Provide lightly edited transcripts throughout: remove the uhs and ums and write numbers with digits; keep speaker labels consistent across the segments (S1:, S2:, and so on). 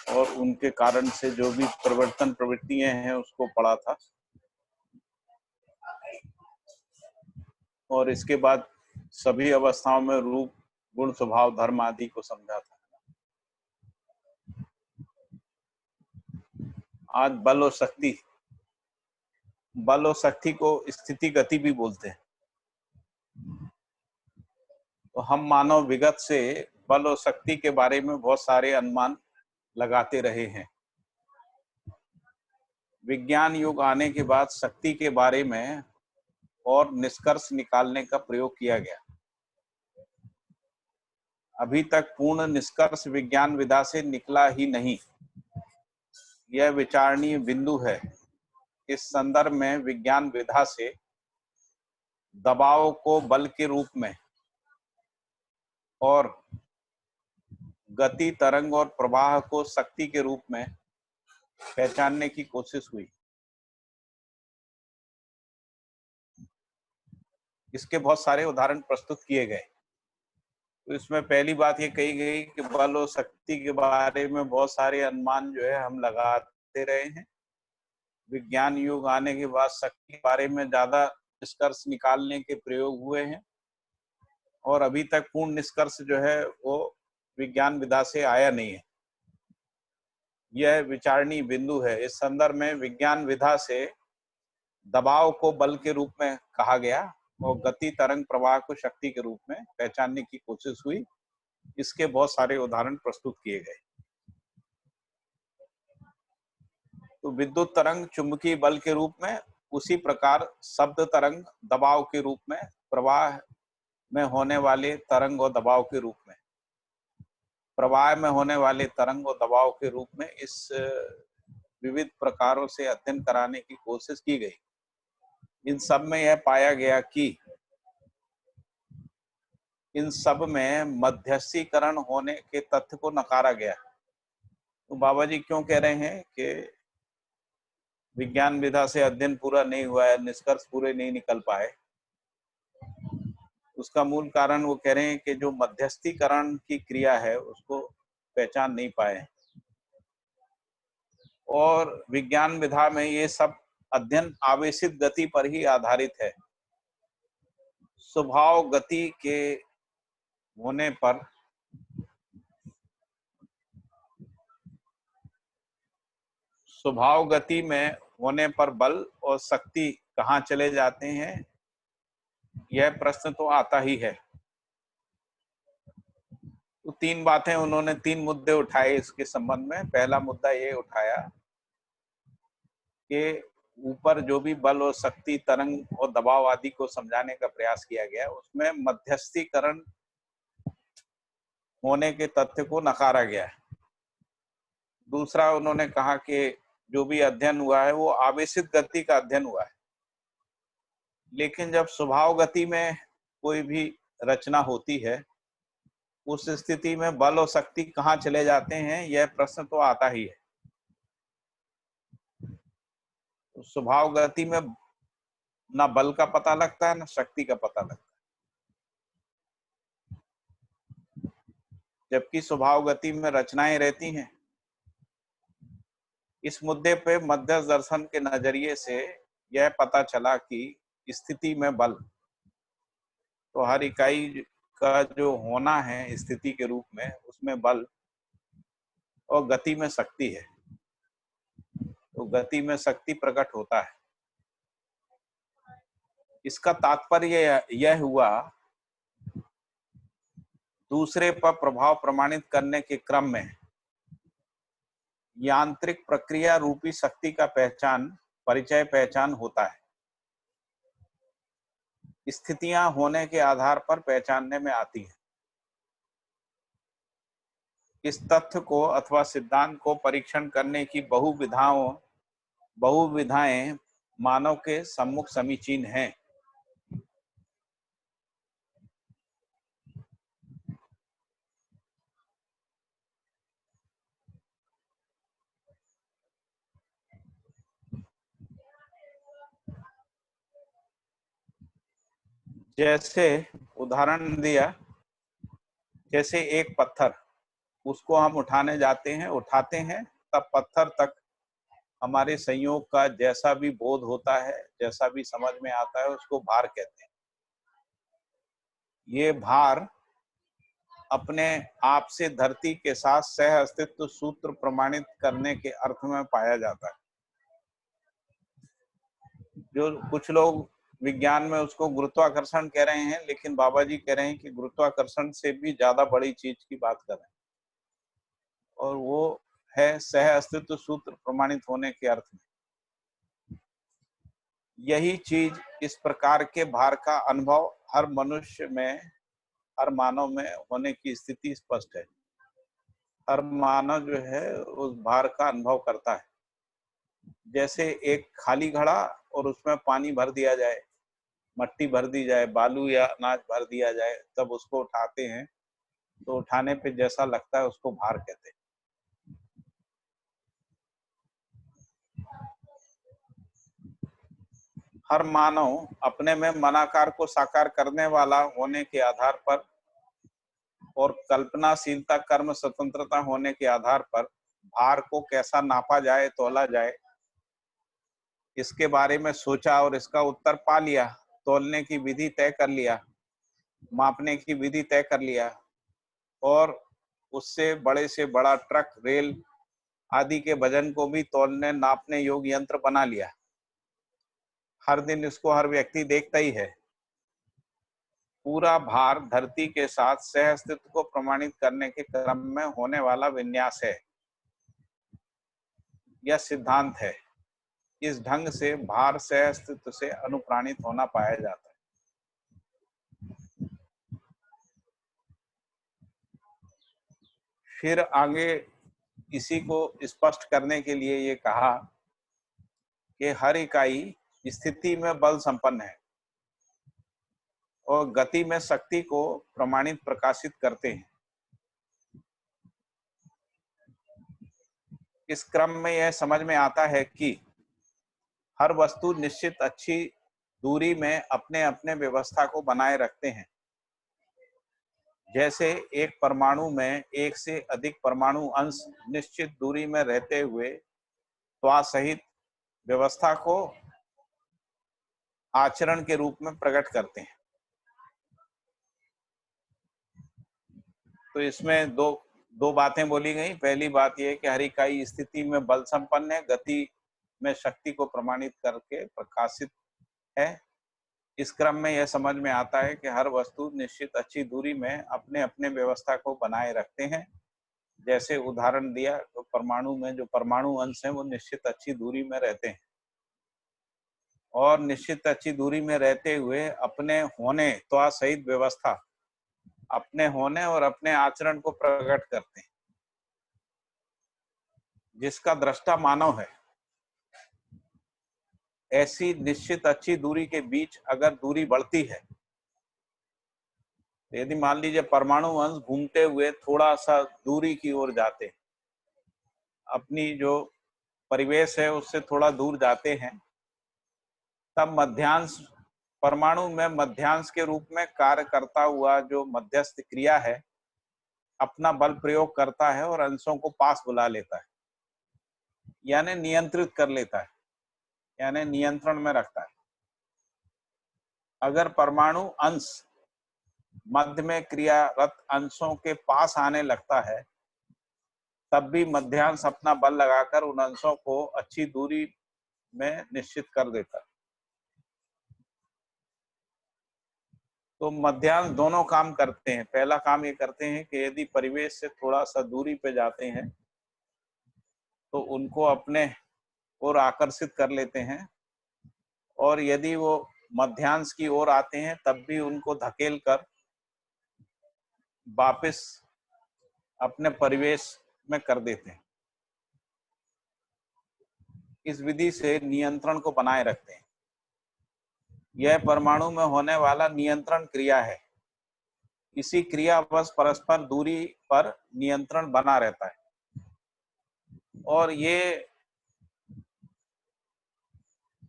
S1: और उनके कारण से जो भी परिवर्तन प्रवृत्तियां हैं उसको पढ़ा था, और इसके बाद सभी अवस्थाओं में रूप, गुण, स्वभाव, धर्म आदि को समझा था। आज बल और शक्ति, बल और शक्ति को स्थिति गति भी बोलते हैं। तो हम मानव विगत से बल और शक्ति के बारे में बहुत सारे अनुमान लगाते रहे हैं। विज्ञान युग आने के बाद शक्ति के बारे में और निष्कर्ष निकालने का प्रयोग किया गया। अभी तक पूर्ण निष्कर्ष विज्ञान विधा से निकला ही नहीं। यह विचारणीय बिंदु है। इस संदर्भ में विज्ञान विधा से दबाव को बल के रूप में और गति, तरंग और प्रवाह को शक्ति के रूप में पहचानने की कोशिश हुई। इसके बहुत सारे उदाहरण प्रस्तुत किए गए। तो इसमें पहली बात ये कही गई कि बल और शक्ति के बारे में बहुत सारे अनुमान जो है हम लगाते रहे हैं। विज्ञान युग आने के बाद शक्ति के बारे में ज्यादा निष्कर्ष निकालने के प्रयोग हुए हैं, और अभी तक पूर्ण निष्कर्ष जो है वो विज्ञान विधा से आया नहीं है। यह विचारणीय बिंदु है। इस संदर्भ में विज्ञान विधा से दबाव को बल के रूप में कहा गया और गति, तरंग, प्रवाह को शक्ति के रूप में पहचानने की कोशिश हुई। इसके बहुत सारे उदाहरण प्रस्तुत किए गए। तो विद्युत तरंग चुंबकीय बल के रूप में, उसी प्रकार शब्द तरंग दबाव के रूप में, प्रवाह में होने वाले तरंग और दबाव के रूप में, प्रवाह में होने वाले तरंग और दबाव के रूप में इस विविध प्रकारों से अध्ययन कराने की कोशिश की गई। इन सब में यह पाया गया कि इन सब में मध्यस्थीकरण होने के तथ्य को नकारा गया। तो बाबा जी क्यों कह रहे हैं कि विज्ञान विधा से अध्ययन पूरा नहीं हुआ है, निष्कर्ष पूरे नहीं निकल पाए? उसका मूल कारण वो कह रहे हैं कि जो मध्यस्थीकरण की क्रिया है उसको पहचान नहीं पाए, और विज्ञान विधा में ये सब अध्ययन आवेशित गति पर ही आधारित है। स्वभाव गति के होने पर स्वभाव गति में होने पर बल और शक्ति कहाँ चले जाते हैं, यह प्रश्न तो आता ही है। तो तीन बातें उन्होंने, तीन मुद्दे उठाए इसके संबंध में। पहला मुद्दा ये उठाया कि ऊपर जो भी बल और शक्ति, तरंग और दबाव आदि को समझाने का प्रयास किया गया, उसमें मध्यस्थीकरण होने के तथ्य को नकारा गया है। दूसरा, उन्होंने कहा कि जो भी अध्ययन हुआ है वो आवेशित गति का अध्ययन हुआ है, लेकिन जब स्वभाव गति में कोई भी रचना होती है, उस स्थिति में बल और शक्ति कहाँ चले जाते हैं, यह प्रश्न तो आता ही है। तो स्वभाव गति में ना बल का पता लगता है, ना शक्ति का पता लगता है, जबकि स्वभाव गति में रचनाएं रहती हैं। इस मुद्दे पे मध्यस्थ दर्शन के नजरिए से यह पता चला कि स्थिति में बल, तो हर इकाई का जो होना है स्थिति के रूप में, उसमें बल, और गति में शक्ति है। तो गति में शक्ति प्रकट होता है। इसका तात्पर्य यह हुआ, दूसरे पर प्रभाव प्रमाणित करने के क्रम में यांत्रिक प्रक्रिया रूपी शक्ति का पहचान होता है। स्थितियां होने के आधार पर पहचानने में आती है। इस तथ्य को अथवा सिद्धांत को परीक्षण करने की बहुविधाएं मानव के सम्मुख समीचीन हैं। जैसे उदाहरण दिया, जैसे एक पत्थर, उसको हम उठाने जाते हैं, उठाते हैं, तब पत्थर तक हमारे संयोग का जैसा भी बोध होता है, जैसा भी समझ में आता है, उसको भार कहते हैं। ये भार अपने आप से धरती के साथ सह अस्तित्व सूत्र प्रमाणित करने के अर्थ में पाया जाता है। जो कुछ लोग विज्ञान में उसको गुरुत्वाकर्षण कह रहे हैं, लेकिन बाबा जी कह रहे हैं कि गुरुत्वाकर्षण से भी ज्यादा बड़ी चीज की बात कर रहे हैं, और वो है सह अस्तित्व सूत्र प्रमाणित होने के अर्थ में। यही चीज, इस प्रकार के भार का अनुभव हर मनुष्य में, हर मानव में होने की स्थिति स्पष्ट है। हर मानव जो है उस भार का अनुभव करता है। जैसे एक खाली घड़ा और उसमें पानी भर दिया जाए, मट्टी भर दी जाए, बालू या अनाज भर दिया जाए, तब उसको उठाते हैं, तो उठाने पे जैसा लगता है उसको भार कहते हैं। हर मानव अपने में मनाकार को साकार करने वाला होने के आधार पर और कल्पनाशीलता, कर्म स्वतंत्रता होने के आधार पर भार को कैसा नापा जाए, तौला जाए, इसके बारे में सोचा और इसका उत्तर पा लिया। तौलने की विधि तय कर लिया, मापने की विधि तय कर लिया, और उससे बड़े से बड़ा ट्रक, रेल आदि के वजन को भी तौलने नापने योग्य यंत्र बना लिया। हर दिन इसको हर व्यक्ति देखता ही है। पूरा भार धरती के साथ सह अस्तित्व को प्रमाणित करने के क्रम में होने वाला विन्यास है या सिद्धांत है। इस ढंग से भार सह अस्तित्व से अनुप्राणित होना पाया जाता है। फिर आगे इसी को स्पष्ट करने के लिए ये कहा कि हर इकाई स्थिति में बल संपन्न है और गति में शक्ति को प्रमाणित प्रकाशित करते हैं। इस क्रम में यह समझ में आता है कि हर वस्तु निश्चित अच्छी दूरी में अपने अपने व्यवस्था को बनाए रखते हैं। जैसे एक परमाणु में एक से अधिक परमाणु अंश निश्चित दूरी में रहते हुए त्वा सहित व्यवस्था को आचरण के रूप में प्रकट करते हैं। तो इसमें दो बातें बोली गई। पहली बात यह कि हर इकाई स्थिति में बल संपन्न है, गति में शक्ति को प्रमाणित करके प्रकाशित है। इस क्रम में यह समझ में आता है कि हर वस्तु निश्चित अच्छी दूरी में अपने अपने व्यवस्था को बनाए रखते हैं। जैसे उदाहरण दिया, तो परमाणु में जो परमाणु अंश है वो निश्चित अच्छी दूरी में रहते हैं और निश्चित अच्छी दूरी में रहते हुए अपने होने त्वा सहित व्यवस्था, अपने होने और अपने आचरण को प्रकट करते हैं। जिसका दृष्टा मानव है, ऐसी निश्चित अच्छी दूरी के बीच अगर दूरी बढ़ती है, यदि मान लीजिए परमाणु अंश घूमते हुए थोड़ा सा दूरी की ओर जाते, अपनी जो परिवेश है उससे थोड़ा दूर जाते हैं, तब मध्यांश, परमाणु में मध्यांश के रूप में कार्य करता हुआ जो मध्यस्थ क्रिया है, अपना बल प्रयोग करता है और अंशों को पास बुला लेता है, यानी नियंत्रित कर लेता है, यानी नियंत्रण में रखता है। अगर परमाणु अंश मध्य में क्रियारत अंशों के पास आने लगता है, तब भी मध्यांश अपना बल लगाकर उन अंशों को अच्छी दूरी में निश्चित कर देता है। तो मध्यांश दोनों काम करते हैं। पहला काम ये करते हैं कि यदि परिवेश से थोड़ा सा दूरी पे जाते हैं तो उनको अपने ओर आकर्षित कर लेते हैं, और यदि वो मध्यांश की ओर आते हैं तब भी उनको धकेल कर वापस अपने परिवेश में कर देते हैं। इस विधि से नियंत्रण को बनाए रखते हैं। यह परमाणु में होने वाला नियंत्रण क्रिया है। इसी क्रियावश परस्पर दूरी पर नियंत्रण बना रहता है, और ये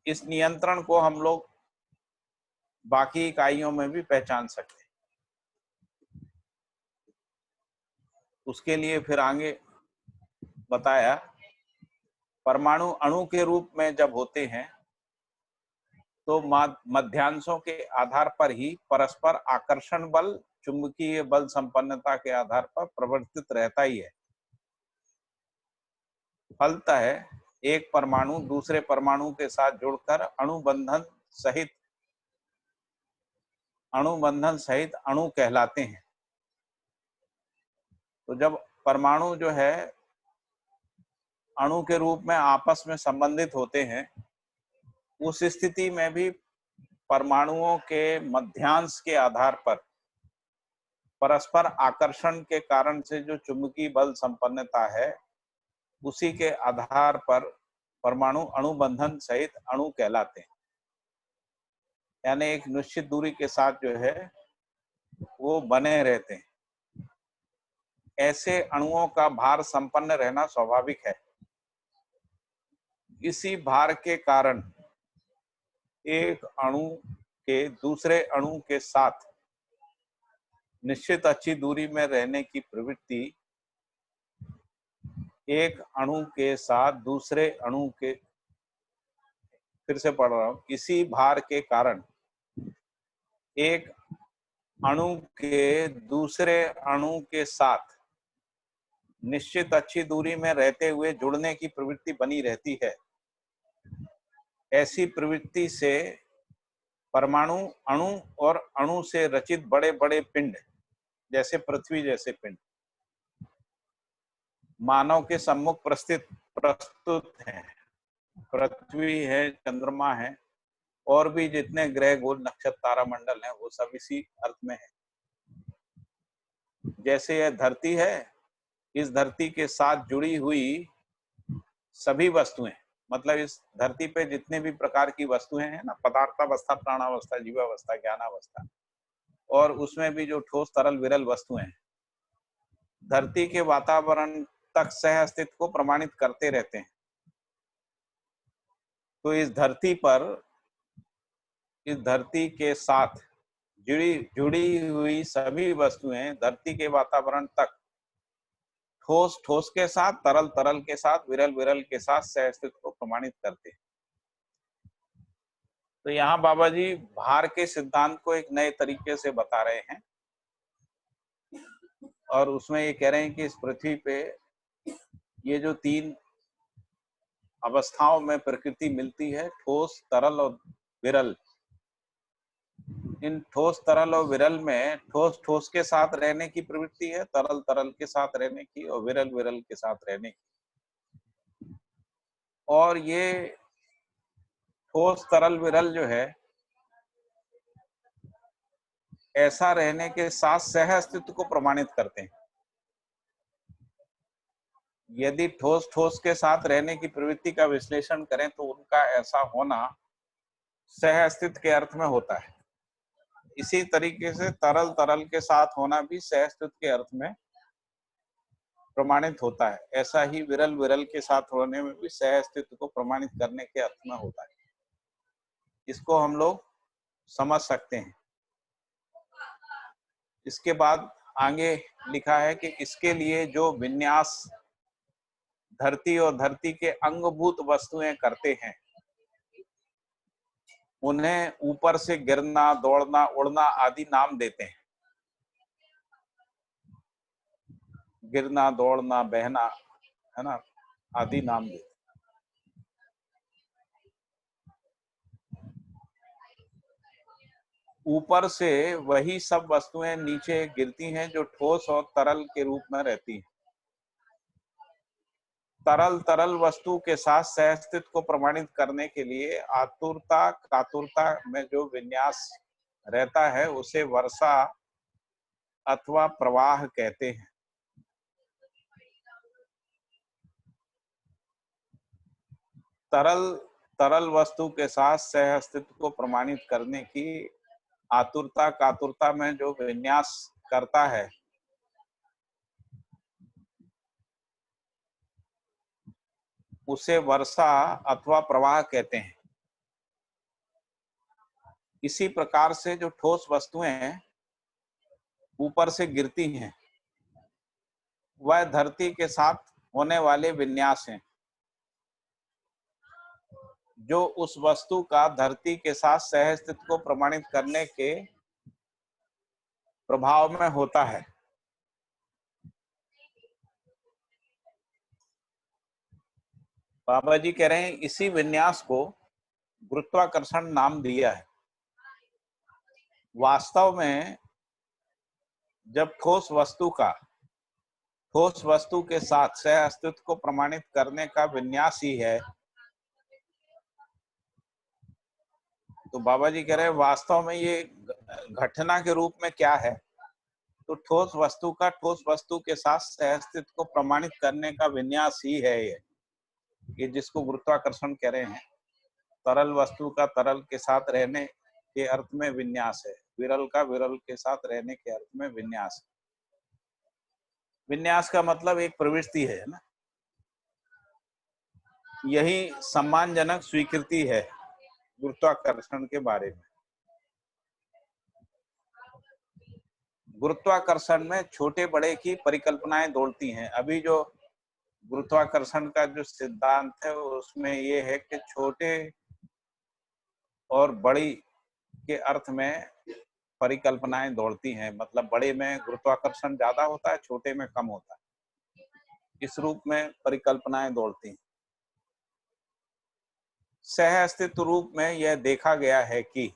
S1: इस नियंत्रण को हम लोग बाकी इकाइयों में भी पहचान सकते हैं। उसके लिए फिर आगे बताया, परमाणु अणु के रूप में जब होते हैं तो मध्यांशों के आधार पर ही परस्पर आकर्षण बल चुंबकीय बल संपन्नता के आधार पर प्रवर्तित रहता ही है। फलतः एक परमाणु दूसरे परमाणु के साथ जुड़कर अणुबंधन सहित अणु कहलाते हैं। तो जब परमाणु जो है अणु के रूप में आपस में संबंधित होते हैं, उस स्थिति में भी परमाणुओं के मध्यांश के आधार पर परस्पर आकर्षण के कारण से जो चुंबकीय बल संपन्नता है, उसी के आधार पर परमाणु अणुबंधन सहित अणु कहलाते हैं। यानी एक निश्चित दूरी के साथ जो है वो बने रहते हैं। ऐसे अणुओं का भार संपन्न रहना स्वाभाविक है। इसी भार के कारण एक अणु के दूसरे अणु के साथ निश्चित अच्छी दूरी में रहने की प्रवृत्ति एक अणु के साथ दूसरे अणु के, फिर से पढ़ रहा हूं, इसी भार के कारण एक अणु के दूसरे अणु के साथ निश्चित अच्छी दूरी में रहते हुए जुड़ने की प्रवृत्ति बनी रहती है। ऐसी प्रवृत्ति से परमाणु अणु और अणु से रचित बड़े बड़े पिंड जैसे पृथ्वी जैसे पिंड मानव के सम्मुख प्रस्तुत हैं। पृथ्वी है, चंद्रमा है, और भी जितने ग्रह गोल नक्षत्र तारामंडल हैं वो सब इसी अर्थ में है। जैसे यह धरती है, इस धरती के साथ जुड़ी हुई सभी वस्तुएं, मतलब इस धरती पे जितने भी प्रकार की वस्तुएं हैं ना, पदार्थावस्था, प्राणावस्था, जीवावस्था, ज्ञानावस्था, और उसमें भी जो ठोस तरल विरल वस्तुएं हैं, धरती के वातावरण तक सह अस्तित्व को प्रमाणित करते रहते हैं। तो इस धरती के साथ जुड़ी हुई सभी वस्तुएं धरती के वातावरण तक ठोस के साथ, तरल के साथ, विरल के साथ सह अस्तित्व को प्रमाणित करते हैं। तो यहाँ बाबा जी भार के सिद्धांत को एक नए तरीके से बता रहे हैं और उसमें ये कह रहे हैं कि इस पृथ्वी पे ये जो तीन अवस्थाओं में प्रकृति मिलती है, ठोस, तरल और विरल, इन ठोस, तरल और विरल में ठोस के साथ रहने की प्रवृत्ति है, तरल के साथ रहने की, और विरल के साथ रहने की। और ये ठोस, तरल, विरल जो है ऐसा रहने के साथ सह अस्तित्व को प्रमाणित करते हैं। यदि ठोस के साथ रहने की प्रवृत्ति का विश्लेषण करें तो उनका ऐसा होना सह अस्तित्व के अर्थ में होता है। इसी तरीके से तरल के साथ होना भी सह अस्तित्व के अर्थ में प्रमाणित होता है। ऐसा ही विरल के साथ होने में भी सह अस्तित्व को प्रमाणित करने के अर्थ में होता है। इसको हम लोग समझ सकते हैं। इसके बाद आगे लिखा है कि इसके लिए जो विन्यास धरती और धरती के अंगभूत वस्तुएं करते हैं, उन्हें ऊपर से गिरना, दौड़ना, उड़ना आदि नाम देते हैं। गिरना, दौड़ना, बहना, है ना, आदि नाम देते हैं। ऊपर से वही सब वस्तुएं नीचे गिरती हैं जो ठोस और तरल के रूप में रहती हैं। तरल वस्तु के साथ सह अस्तित्व को प्रमाणित करने के लिए आतुरता कातुरता में जो विन्यास रहता है उसे वर्षा अथवा प्रवाह कहते हैं। तरल वस्तु के साथ सह अस्तित्व को प्रमाणित करने की आतुरता कातुरता में जो विन्यास करता है उसे वर्षा अथवा प्रवाह कहते हैं। इसी प्रकार से जो ठोस वस्तुएं ऊपर से गिरती हैं वह धरती के साथ होने वाले विन्यास हैं, जो उस वस्तु का धरती के साथ सह अस्तित्व को प्रमाणित करने के प्रभाव में होता है। बाबा जी कह रहे हैं इसी विन्यास को गुरुत्वाकर्षण नाम दिया है। वास्तव में जब ठोस वस्तु के साथ सह अस्तित्व को प्रमाणित करने का विन्यास ही है, तो बाबा जी कह रहे हैं वास्तव में ये घटना के रूप में क्या है, तो ठोस वस्तु का ठोस वस्तु के साथ सह अस्तित्व को प्रमाणित करने का विन्यास ही है ये जिसको गुरुत्वाकर्षण कह रहे हैं। तरल वस्तु का तरल के साथ रहने के अर्थ में विन्यास है, विरल का विरल के साथ रहने के अर्थ में विन्यास है। विन्यास का मतलब एक प्रवृत्ति है ना, यही सम्मानजनक स्वीकृति है गुरुत्वाकर्षण के बारे में। गुरुत्वाकर्षण में छोटे बड़े की परिकल्पनाएं दौड़ती हैं। अभी जो गुरुत्वाकर्षण का जो सिद्धांत है उसमें ये है कि छोटे और बड़ी के अर्थ में परिकल्पनाएं दौड़ती हैं, मतलब बड़े में गुरुत्वाकर्षण ज्यादा होता है, छोटे में कम होता है, इस रूप में परिकल्पनाएं दौड़ती हैं। सह अस्तित्व रूप में यह देखा गया है कि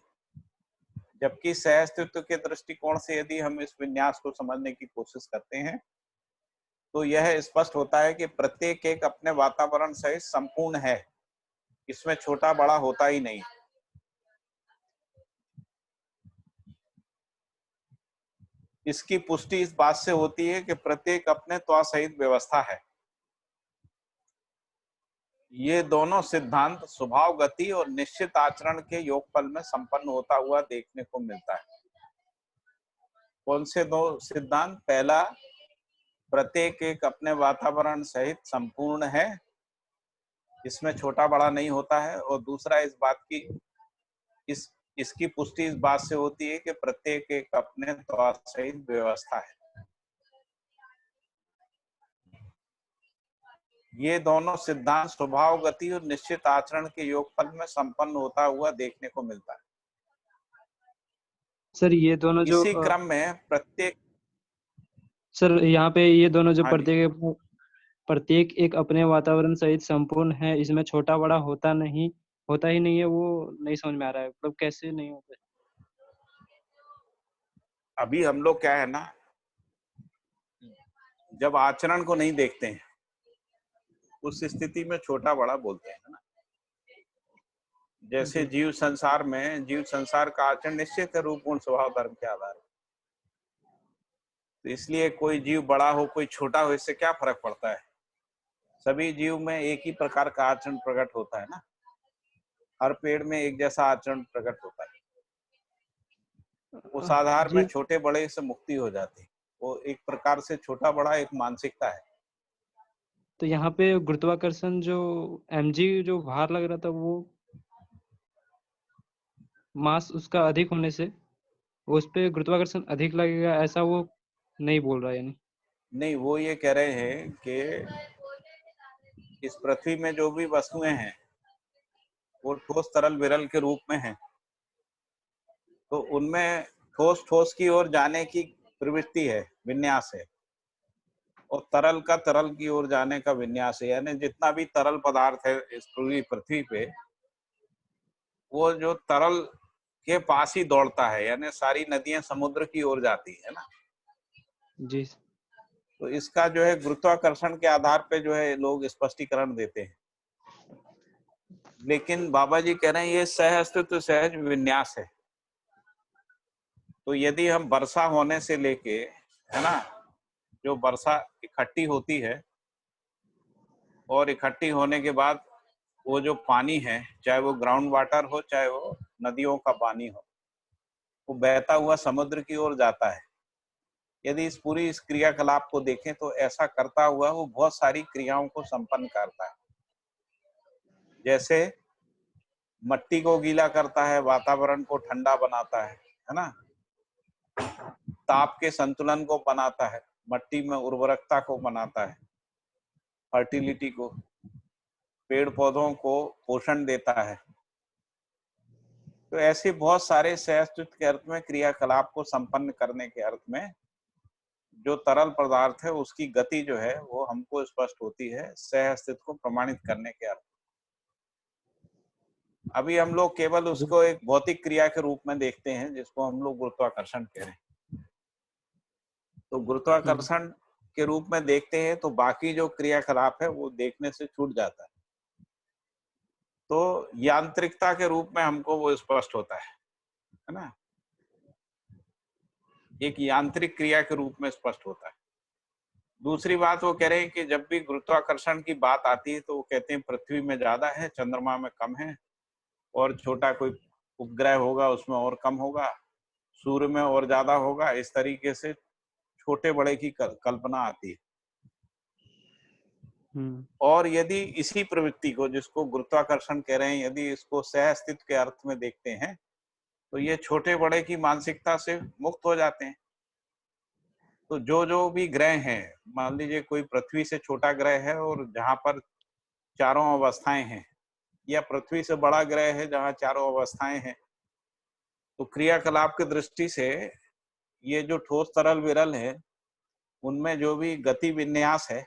S1: जबकि सह अस्तित्व के दृष्टिकोण से यदि हम इस विन्यास को समझने की कोशिश करते हैं तो यह स्पष्ट होता है कि प्रत्येक एक अपने वातावरण सहित संपूर्ण है, इसमें छोटा बड़ा होता ही नहीं। इसकी पुष्टि इस बात से होती है कि प्रत्येक अपने त्वा सहित व्यवस्था है। ये दोनों सिद्धांत स्वभाव गति और निश्चित आचरण के योगफल में संपन्न होता हुआ देखने को मिलता है। कौन से दो सिद्धांत? पहला, प्रत्येक एक अपने वातावरण सहित संपूर्ण है, इसमें छोटा बड़ा नहीं होता है। और दूसरा इस बात की इसकी पुष्टि इस बात से होती है कि प्रत्येक एक अपने त्वा सहित व्यवस्था है। ये दोनों सिद्धांत स्वभाव गति और निश्चित आचरण के योगफल में संपन्न होता हुआ देखने को मिलता है।
S2: सर ये दोनों जो
S1: इसी क्रम में प्रत्येक
S2: सर यहाँ पे ये दोनों जो
S1: हाँ जी,
S2: प्रत्येक एक अपने वातावरण सहित संपूर्ण है, इसमें छोटा बड़ा होता ही नहीं है, वो नहीं समझ में आ रहा है, मतलब कैसे नहीं होता है?
S1: अभी हम लोग क्या है ना, जब आचरण को नहीं देखते हैं उस स्थिति में छोटा बड़ा बोलते हैं ना। जैसे जीव संसार का आचरण निश्चित है रूप गुण स्वभाव धर्म के आधार पर। तो इसलिए कोई जीव बड़ा हो कोई छोटा हो, इससे क्या फर्क पड़ता है? सभी जीव में एक ही प्रकार का आचरण प्रकट होता है ना, हर पेड़ में एक जैसा आचरण प्रकट होता है। उस आधार में
S2: जी,
S1: छोटे बड़े से मुक्ति हो जाती है। वो एक प्रकार से छोटा बड़ा एक मानसिकता है।
S2: तो यहाँ पे गुरुत्वाकर्षण जो mg जो भार लग रहा था, वो मास उसका अधिक होने से उस पे गुरुत्वाकर्षण अधिक लगेगा, ऐसा वो नहीं बोल रहा है यानी?
S1: नहीं, वो ये कह रहे हैं कि इस पृथ्वी में जो भी वस्तुएं हैं वो ठोस तरल विरल के रूप में हैं, तो उनमें ठोस ठोस की ओर जाने की प्रवृत्ति है, विन्यास है, और तरल का तरल की ओर जाने का विन्यास है। यानी जितना भी तरल पदार्थ है इस पूरी पृथ्वी पे, वो जो तरल के पास ही दौड़ता है, यानी सारी नदियां समुद्र की ओर जाती है ना।
S2: जी
S1: तो इसका जो है गुरुत्वाकर्षण के आधार पे जो है लोग स्पष्टीकरण देते हैं, लेकिन बाबा जी कह रहे हैं ये सह अस्तित्व सहज विन्यास है। तो यदि हम वर्षा होने से लेके, है ना, जो वर्षा इकट्ठी होती है और इकट्ठी होने के बाद वो जो पानी है, चाहे वो ग्राउंड वाटर हो चाहे वो नदियों का पानी हो, वो बहता हुआ समुद्र की ओर जाता है। यदि इस क्रियाकलाप को देखें तो ऐसा करता हुआ वो बहुत सारी क्रियाओं को संपन्न करता है। जैसे मट्टी को गीला करता है, वातावरण को ठंडा बनाता है ना, ताप के संतुलन को बनाता है, मट्टी में उर्वरकता को बनाता है, फर्टिलिटी को, पेड़ पौधों को पोषण देता है। तो ऐसे बहुत सारे सह अस्तित्व के अर्थ में क्रियाकलाप को संपन्न करने के अर्थ में जो तरल पदार्थ है उसकी गति जो है वो हमको स्पष्ट होती है सह अस्तित्व को प्रमाणित करने के अर्थ। अभी हम लोग केवल उसको एक भौतिक क्रिया के रूप में देखते हैं जिसको हम लोग गुरुत्वाकर्षण कह रहे हैं। तो गुरुत्वाकर्षण के रूप में देखते हैं तो बाकी जो क्रियाकलाप है वो देखने से छूट जाता है। तो यांत्रिकता के रूप में हमको वो स्पष्ट होता है ना, एक यांत्रिक क्रिया के रूप में स्पष्ट होता है। दूसरी बात वो कह रहे हैं कि जब भी गुरुत्वाकर्षण की बात आती है तो वो कहते हैं पृथ्वी में ज्यादा है, चंद्रमा में कम है, और छोटा कोई उपग्रह होगा उसमें और कम होगा, सूर्य में और ज्यादा होगा। इस तरीके से छोटे बड़े की कल्पना आती है। और यदि इसी प्रवृत्ति को, जिसको गुरुत्वाकर्षण कह रहे हैं, यदि इसको सह अस्तित्व के अर्थ में देखते हैं तो ये छोटे बड़े की मानसिकता से मुक्त हो जाते हैं। तो जो भी ग्रह हैं, मान लीजिए कोई पृथ्वी से छोटा ग्रह है और जहां पर चारों अवस्थाएं हैं, या पृथ्वी से बड़ा ग्रह है जहां चारों अवस्थाएं हैं, तो क्रियाकलाप की दृष्टि से ये जो ठोस तरल विरल है उनमें जो भी गति विन्यास है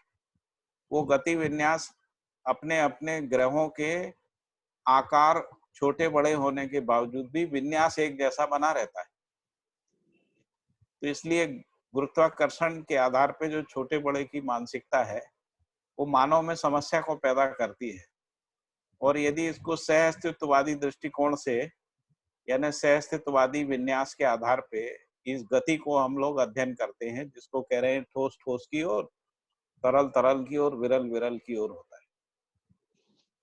S1: वो गति विन्यास अपने अपने ग्रहों के आकार छोटे बड़े होने के बावजूद भी विन्यास एक जैसा बना रहता है। तो इसलिए गुरुत्वाकर्षण के आधार पे जो छोटे बड़े की मानसिकता है वो मानव में समस्या को पैदा करती है। और यदि इसको सह अस्तित्ववादी दृष्टिकोण से, यानी सह अस्तित्ववादी विन्यास के आधार पे इस गति को हम लोग अध्ययन करते हैं, जिसको कह रहे हैं ठोस ठोस की ओर, तरल तरल की ओर, विरल विरल की ओर होता है।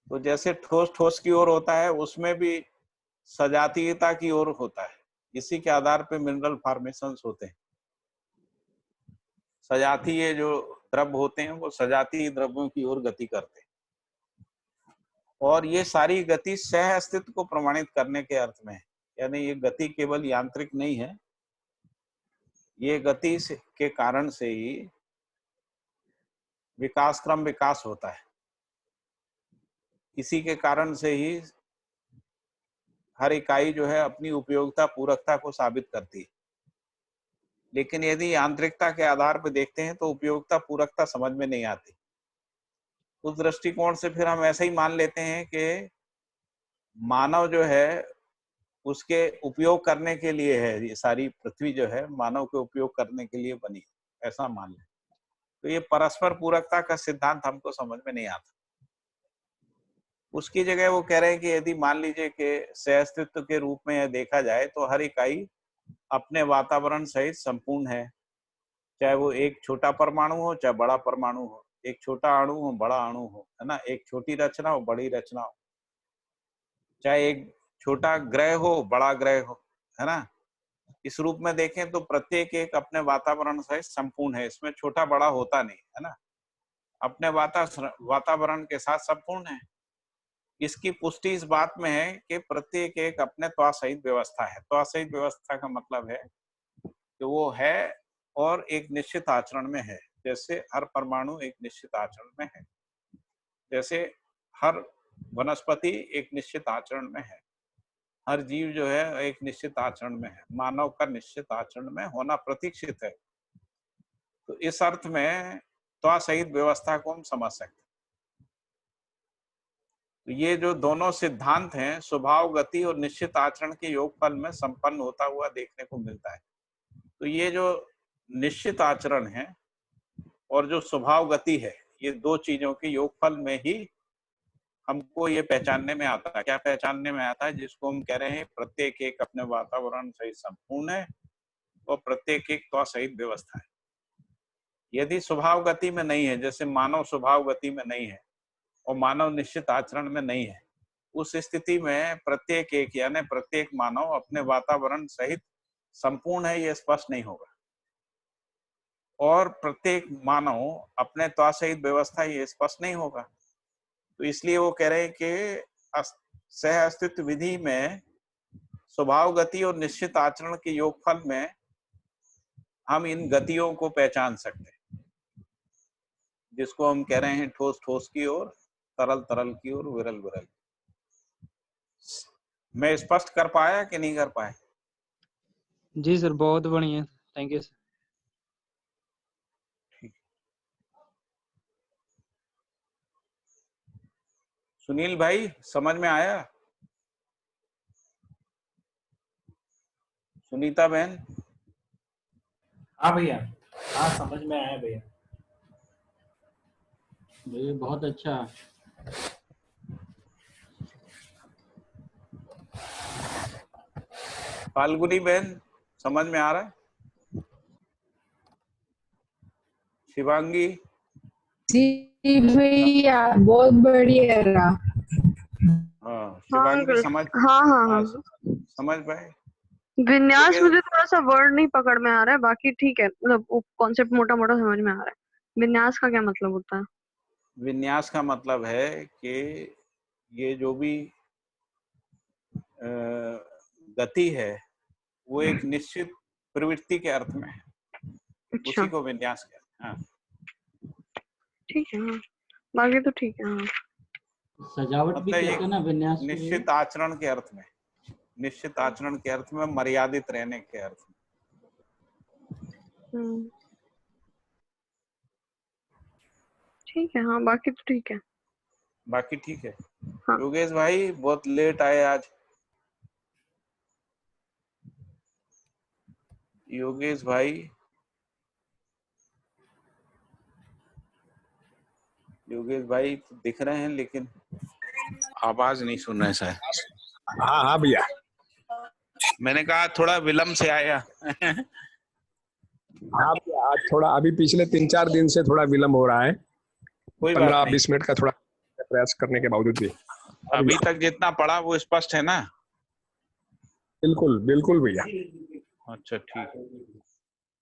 S1: तो जैसे ठोस ठोस की ओर होता है उसमें भी सजातीयता की ओर होता है। इसी के आधार पे मिनरल फॉर्मेशंस होते हैं। सजातीय जो द्रव्य होते हैं वो सजातीय द्रव्यों की ओर गति करते हैं। और ये सारी गति सह अस्तित्व को प्रमाणित करने के अर्थ में है। यानी ये गति केवल यांत्रिक नहीं है, ये गति के कारण से ही विकास क्रम विकास होता है। इसी के कारण से ही हर इकाई जो है अपनी उपयोगिता पूरकता को साबित करती है। लेकिन यदि यांत्रिकता के आधार पर देखते हैं तो उपयोगिता पूरकता समझ में नहीं आती। उस दृष्टिकोण से फिर हम ऐसा ही मान लेते हैं कि मानव जो है उसके उपयोग करने के लिए है, ये सारी पृथ्वी जो है मानव के उपयोग करने के लिए बनी, ऐसा मान लें। तो ये परस्पर पूरकता का सिद्धांत हमको समझ में नहीं आता। उसकी जगह वो कह रहे हैं कि यदि मान लीजिए कि सह अस्तित्व के रूप में यह देखा जाए तो हर इकाई अपने वातावरण सहित संपूर्ण है, चाहे वो एक छोटा परमाणु हो चाहे बड़ा परमाणु हो, एक छोटा अणु हो बड़ा अणु हो, है ना, एक छोटी रचना हो बड़ी रचना हो, चाहे एक छोटा ग्रह हो बड़ा ग्रह हो, है ना। इस रूप में देखें तो प्रत्येक एक अपने वातावरण सहित संपूर्ण है, इसमें छोटा बड़ा होता नहीं, है ना, अपने वातावरण के साथ संपूर्ण है। इसकी पुष्टि इस बात में है कि प्रत्येक एक अपने त्वा सहित व्यवस्था है। त्वा सहित व्यवस्था का मतलब है कि वो है और एक निश्चित आचरण में है। जैसे हर परमाणु एक निश्चित आचरण में है, जैसे हर वनस्पति एक निश्चित आचरण में है, हर जीव जो है एक निश्चित आचरण में है, मानव का निश्चित आचरण में होना प्रतीक्षित है। तो इस अर्थ में त्वा सहित व्यवस्था को हम समझ सकते हैं। तो ये जो दोनों सिद्धांत हैं, स्वभाव गति और निश्चित आचरण के योगफल में संपन्न होता हुआ देखने को मिलता है। तो ये जो निश्चित आचरण है और जो स्वभाव गति है, ये दो चीजों के योगफल में ही हमको ये पहचानने में आता है। क्या पहचानने में आता है? जिसको हम कह रहे हैं प्रत्येक एक अपने वातावरण सहित संपूर्ण है और प्रत्येक एक त्वा सहित व्यवस्था है। यदि स्वभाव गति में नहीं है, जैसे मानव स्वभाव गति में नहीं है और मानव निश्चित आचरण में नहीं है, उस स्थिति में प्रत्येक एक यानी प्रत्येक मानव अपने वातावरण सहित संपूर्ण है, ये स्पष्ट नहीं होगा। और प्रत्येक मानव अपने त्वा सहित व्यवस्था, ये स्पष्ट नहीं होगा। तो इसलिए वो कह रहे हैं कि सह अस्तित्व विधि में स्वभाव गति और निश्चित आचरण के योगफल में हम इन गतियों को पहचान सकते हैं, जिसको हम कह रहे हैं ठोस ठोस की ओर, तरल तरल की ओर, विरल विरल। मैं स्पष्ट कर पाया कि नहीं कर पाया?
S2: जी सर, बहुत बढ़िया, थैंक यू सर।
S1: सुनील भाई, समझ में आया? सुनीता बहन?
S3: हाँ भैया, हाँ समझ में आया भैया।
S4: भैया बहुत अच्छा।
S1: फाल्गुनी बहन, समझ में आ रहा है? शिवांगी?
S5: जी भैया, बहुत बढ़िया रहा।
S1: हाँ, शिवांगी समझ?
S6: हाँ हाँ
S1: हाँ,
S6: हाँ।
S1: समझ पाए?
S6: विन्यास
S1: ठीक है।
S6: मुझे थोड़ा सा वर्ड नहीं पकड़ में आ रहा है, बाकी ठीक है, मतलब कॉन्सेप्ट मोटा मोटा समझ में आ रहा है। विन्यास का क्या मतलब होता है?
S1: विन्यास का मतलब है कि ये जो भी गति है वो एक निश्चित प्रवृत्ति के अर्थ में है,
S6: अच्छा,
S1: उसी को विन्यास कहते हैं। हाँ,
S6: ठीक है। हाँ, बाकी तो ठीक है। हाँ,
S4: सजावट भी
S1: मतलब
S4: कहते हैं ना विन्यास को भैया?
S1: निश्चित आचरण के अर्थ में, निश्चित आचरण के अर्थ में, मर्यादित रहने के अर्थ में।
S6: ठीक है। हाँ, बाकी तो ठीक है।
S1: बाकी ठीक है।
S6: हाँ।
S1: योगेश भाई बहुत लेट आए आज। योगेश भाई, योगेश भाई तो दिख रहे हैं लेकिन आवाज नहीं सुन रहे शायद।
S7: हाँ हाँ भैया।
S1: मैंने कहा थोड़ा विलम्ब से आया।
S7: हाँ भैया, आज थोड़ा अभी पिछले 3-4 दिन से थोड़ा विलम्ब हो रहा है,
S1: कोई बात नहीं,
S7: 15-20 मिनट का थोड़ा प्रयास करने के बावजूद भी।
S1: अभी तक जितना पढ़ा वो स्पष्ट है ना?
S7: बिल्कुल बिल्कुल भैया।
S1: अच्छा, ठीक है।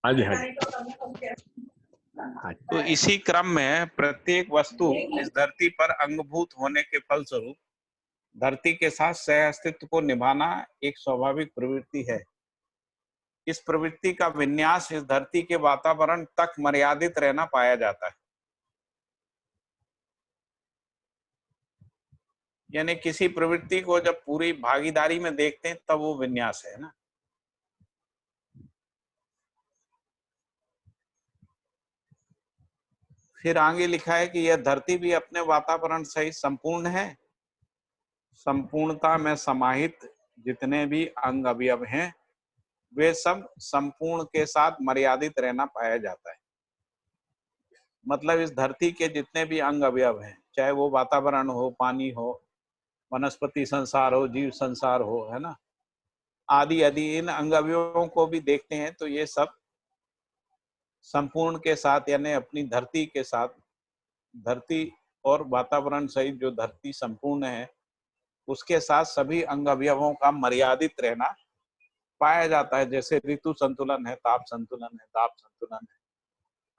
S7: हाँ जी, हाँ जी। हाँ जी।
S1: तो इसी क्रम में प्रत्येक वस्तु इस धरती पर अंगभूत होने के फलस्वरूप धरती के साथ सह अस्तित्व को निभाना एक स्वाभाविक प्रवृत्ति है। इस प्रवृत्ति का विन्यास इस धरती के वातावरण तक मर्यादित रहना पाया जाता है। यानी किसी प्रवृत्ति को जब पूरी भागीदारी में देखते हैं तब वो विन्यास है ना। फिर आगे लिखा है कि यह धरती भी अपने वातावरण सहित संपूर्ण है। संपूर्णता में समाहित जितने भी अंग अवयव हैं वे सब संपूर्ण के साथ मर्यादित रहना पाया जाता है। मतलब इस धरती के जितने भी अंग अवयव हैं, चाहे वो वातावरण हो, पानी हो, वनस्पति संसार हो, जीव संसार हो, है ना, आदि आदि, इन अंग अवयवों को भी देखते हैं तो ये सब संपूर्ण के साथ यानी अपनी धरती के साथ, धरती और वातावरण सहित जो धरती संपूर्ण है उसके साथ सभी अंग अवयवों का मर्यादित रहना पाया जाता है। जैसे ऋतु संतुलन है, ताप संतुलन है, दाब संतुलन है,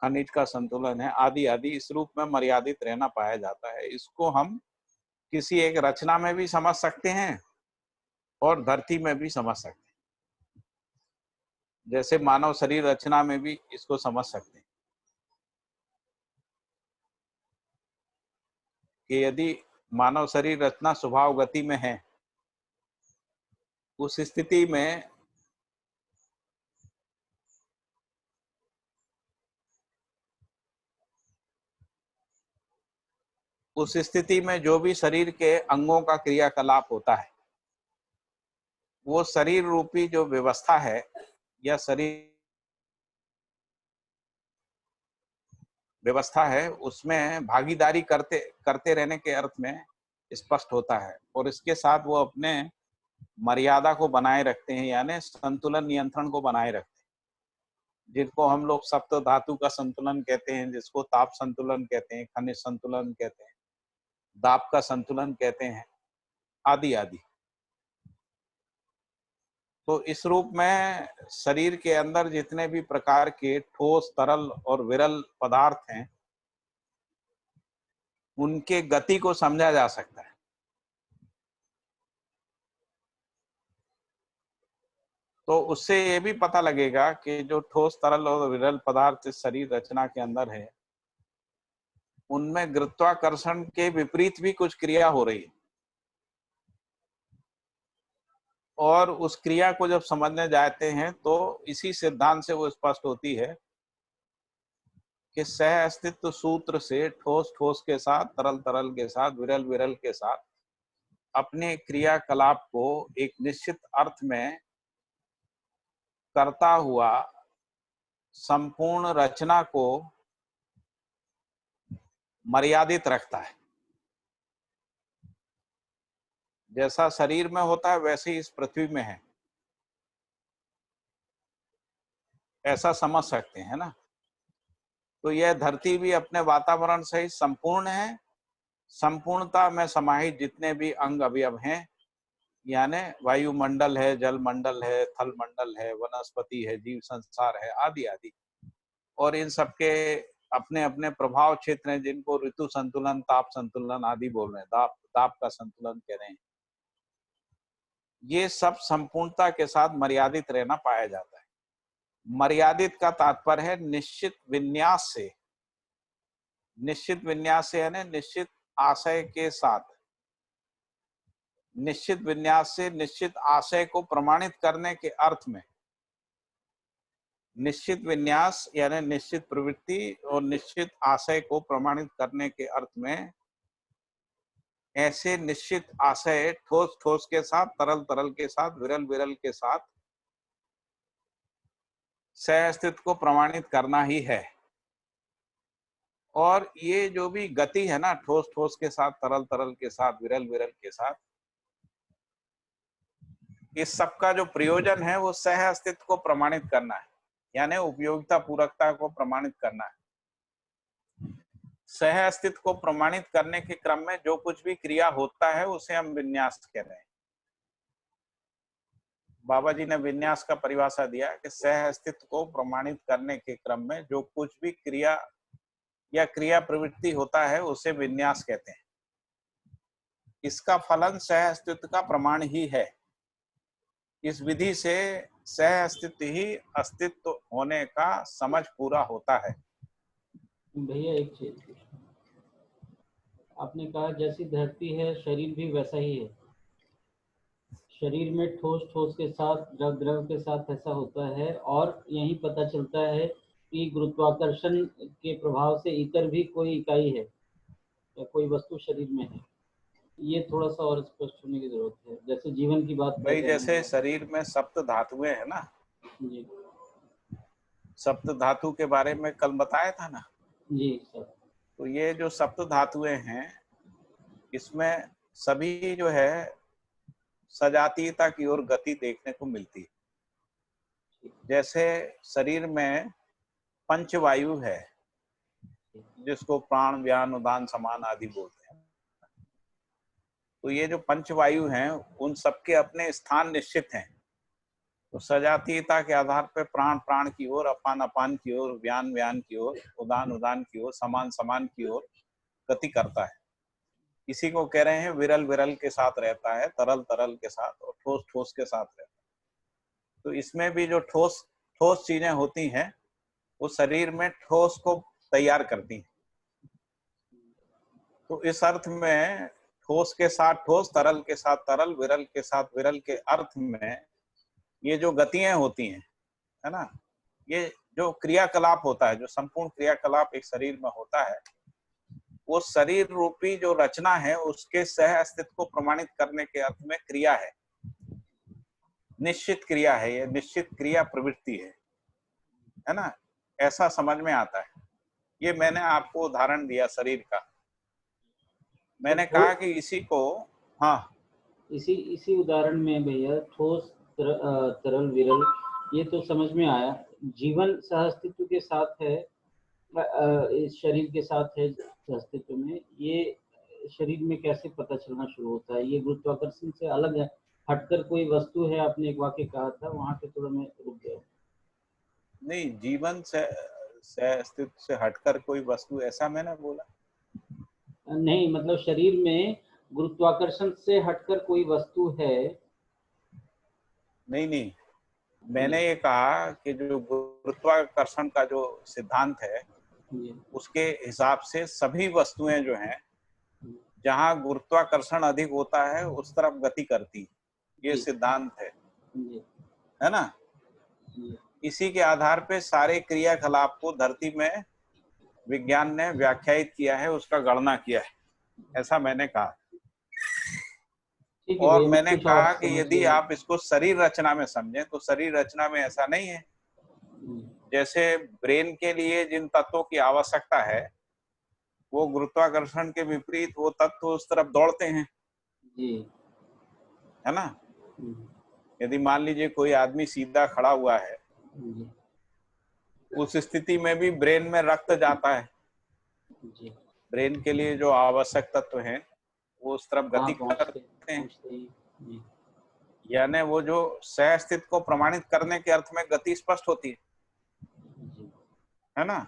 S1: खनिज का संतुलन है, आदि आदि, इस रूप में मर्यादित रहना पाया जाता है। इसको हम किसी एक रचना में भी समझ सकते हैं और धरती में भी समझ सकते हैं। जैसे मानव शरीर रचना में भी इसको समझ सकते हैं कि यदि मानव शरीर रचना स्वभाव गति में है, उस स्थिति में जो भी शरीर के अंगों का क्रियाकलाप होता है वो शरीर रूपी जो व्यवस्था है या शरीर व्यवस्था है उसमें भागीदारी करते रहने के अर्थ में स्पष्ट होता है। और इसके साथ वो अपने मर्यादा को बनाए रखते हैं, यानी संतुलन नियंत्रण को बनाए रखते हैं, जिनको हम लोग सप्त धातु का संतुलन कहते हैं, जिसको ताप संतुलन कहते हैं, खनिज संतुलन कहते हैं, दाब का संतुलन कहते हैं, आदि आदि। तो इस रूप में शरीर के अंदर जितने भी प्रकार के ठोस, तरल और विरल पदार्थ हैं उनके गति को समझा जा सकता है। तो उससे ये भी पता लगेगा कि जो ठोस तरल और विरल पदार्थ इस शरीर रचना के अंदर है, उनमें गुरुत्वाकर्षण के विपरीत भी कुछ क्रिया हो रही है। और उस क्रिया को जब समझने जाते हैं तो इसी सिद्धांत से वो स्पष्ट होती है कि सह अस्तित्व सूत्र से ठोस ठोस के साथ, तरल तरल के साथ, विरल विरल के साथ अपने क्रियाकलाप को एक निश्चित अर्थ में करता हुआ संपूर्ण रचना को मर्यादित रखता है। जैसा शरीर में होता है वैसे ही इस पृथ्वी में है, ऐसा समझ सकते हैं ना। तो यह धरती भी अपने वातावरण से ही संपूर्ण है। संपूर्णता में समाहित जितने भी अंग अवयव हैं, यानी वायुमंडल है, जल मंडल है, थल मंडल है, वनस्पति है, जीव संसार है, आदि आदि, और इन सबके अपने अपने प्रभाव क्षेत्र हैं जिनको ऋतु संतुलन, ताप संतुलन आदि बोल रहे हैं, ताप का संतुलन कह रहे हैं। ये सब संपूर्णता के साथ मर्यादित रहना पाया जाता है। मर्यादित का तात्पर्य है निश्चित विन्यास से। निश्चित विन्यास से यानी निश्चित आशय के साथ, निश्चित विन्यास से निश्चित आशय को प्रमाणित करने के अर्थ में। निश्चित विन्यास यानी निश्चित प्रवृत्ति और निश्चित आशय को प्रमाणित करने के अर्थ में ऐसे निश्चित आशय ठोस ठोस के साथ, तरल तरल के साथ, विरल विरल के साथ सह अस्तित्व को प्रमाणित करना ही है। और ये जो भी गति है ना, ठोस ठोस के साथ, तरल तरल के साथ, विरल विरल के साथ, इस सब का जो प्रयोजन है वो सह अस्तित्व को प्रमाणित करना है, यानी उपयोगिता पूरकता को प्रमाणित करना है। सह अस्तित्व को प्रमाणित करने के क्रम में जो कुछ भी क्रिया होता है उसे हम विन्यास कह रहे हैं। बाबा जी ने विन्यास का परिभाषा दिया कि सह अस्तित्व को प्रमाणित करने के क्रम में जो कुछ भी क्रिया या क्रिया प्रवृत्ति होता है उसे विन्यास कहते हैं। इसका फलन सह अस्तित्व का प्रमाण ही है। इस विधि से सह अस्तित्व ही अस्तित्व होने का समझ पूरा होता है।
S4: भैया एक चीज, आपने कहा जैसी धरती है शरीर भी वैसा ही है। शरीर में ठोस ठोस के साथ, द्रव द्रव के साथ ऐसा होता है, और यही पता चलता है कि गुरुत्वाकर्षण के प्रभाव से इतर भी कोई इकाई है या कोई वस्तु शरीर में है। ये थोड़ा सा और स्पष्ट होने की जरूरत है। जैसे जीवन की बात
S1: भाई, जैसे शरीर में सप्त धातुएं है ना
S4: जी,
S1: सप्त धातु के बारे में कल बताया था ना
S4: जी सर।
S1: तो ये जो सप्त धातुएं हैं इसमें सभी जो है सजातीयता की ओर गति देखने को मिलती है। जैसे शरीर में पंचवायु है जिसको प्राण, व्यान, उदान, समान आदि बोलते हैं। तो ये जो पंचवायु हैं उन सबके अपने स्थान निश्चित हैं। तो सजातीयता के आधार पर प्राण प्राण की ओर, अपान अपान की ओर, व्यान व्यान की ओर, उदान उदान की ओर, समान समान की ओर गति करता है। इसी को कह रहे हैं विरल विरल के साथ रहता है, तरल तरल के साथ, और ठोस ठोस के साथ रहता है। तो इसमें भी जो ठोस ठोस चीजें होती हैं वो शरीर में ठोस को तैयार करती हैं। तो इस अर्थ में ठोस के साथ ठोस, तरल के साथ तरल, विरल के साथ विरल के अर्थ में ये जो गतियां होती हैं, है ना, ये जो क्रियाकलाप होता है, जो संपूर्ण क्रियाकलाप एक शरीर में होता है, वो शरीर रूपी जो रचना है उसके सह अस्तित्व को प्रमाणित करने के अर्थ में क्रिया है, निश्चित क्रिया है, ये निश्चित क्रिया प्रवृत्ति है ना, ऐसा समझ में आता है। ये मैंने आपको उदाहरण दिया शरीर का। मैंने कहा कि इसी को, हाँ, इसी
S4: उदाहरण में भैया ठोस तरल विरल ये तो समझ में आया। जीवन सहअस्तित्व के साथ है, इस शरीर के साथ है अस्तित्व में। ये शरीर में कैसे पता चलना शुरू होता है? ये गुरुत्वाकर्षण से अलग है, हटकर कोई वस्तु है, आपने एक वाक्य कहा था, वहां पे थोड़ा मैं रुक गया।
S1: नहीं, जीवन से अस्तित्व से हटकर कोई वस्तु, ऐसा मैंने बोला
S4: नहीं, मतलब शरीर में गुरुत्वाकर्षण से हटकर कोई वस्तु है?
S1: नहीं, मैंने ये कहा कि जो गुरुत्वाकर्षण का जो सिद्धांत है
S4: जी
S1: उसके हिसाब से सभी वस्तुएं जो हैं जहां गुरुत्वाकर्षण अधिक होता है उस तरफ गति करती, ये
S4: जी
S1: सिद्धांत है
S4: जी
S1: ना।
S4: जी
S1: इसी के आधार पे सारे क्रियाकलाप को धरती में विज्ञान ने व्याख्यायित किया है, उसका गणना किया है, ऐसा मैंने कहा।
S4: ठीक है
S1: और
S4: भैया,
S1: मैंने
S4: कुछ और
S1: कहा कि
S4: समझ
S1: यदि
S4: लिया।
S1: आप इसको शरीर रचना में समझें तो शरीर रचना में ऐसा नहीं है। जैसे ब्रेन के लिए जिन तत्वों की आवश्यकता है वो गुरुत्वाकर्षण के विपरीत वो तत्व उस तरफ दौड़ते हैं,
S4: जी
S1: है ना।
S4: हम्म,
S1: यदि मान लीजिए कोई आदमी सीधा खड़ा हुआ है,
S4: जी
S1: उस स्थिति में भी ब्रेन में रक्त जाता है,
S4: जी
S1: ब्रेन के लिए जो आवश्यक तत्व हैं वो उस तरफ
S4: हाँ
S1: गति करते हैं।
S4: पहुँचते ही जी
S1: यानी वो जो सह अस्तित्व को प्रमाणित करने के अर्थ में गति स्पष्ट होती
S4: जी
S1: है ना।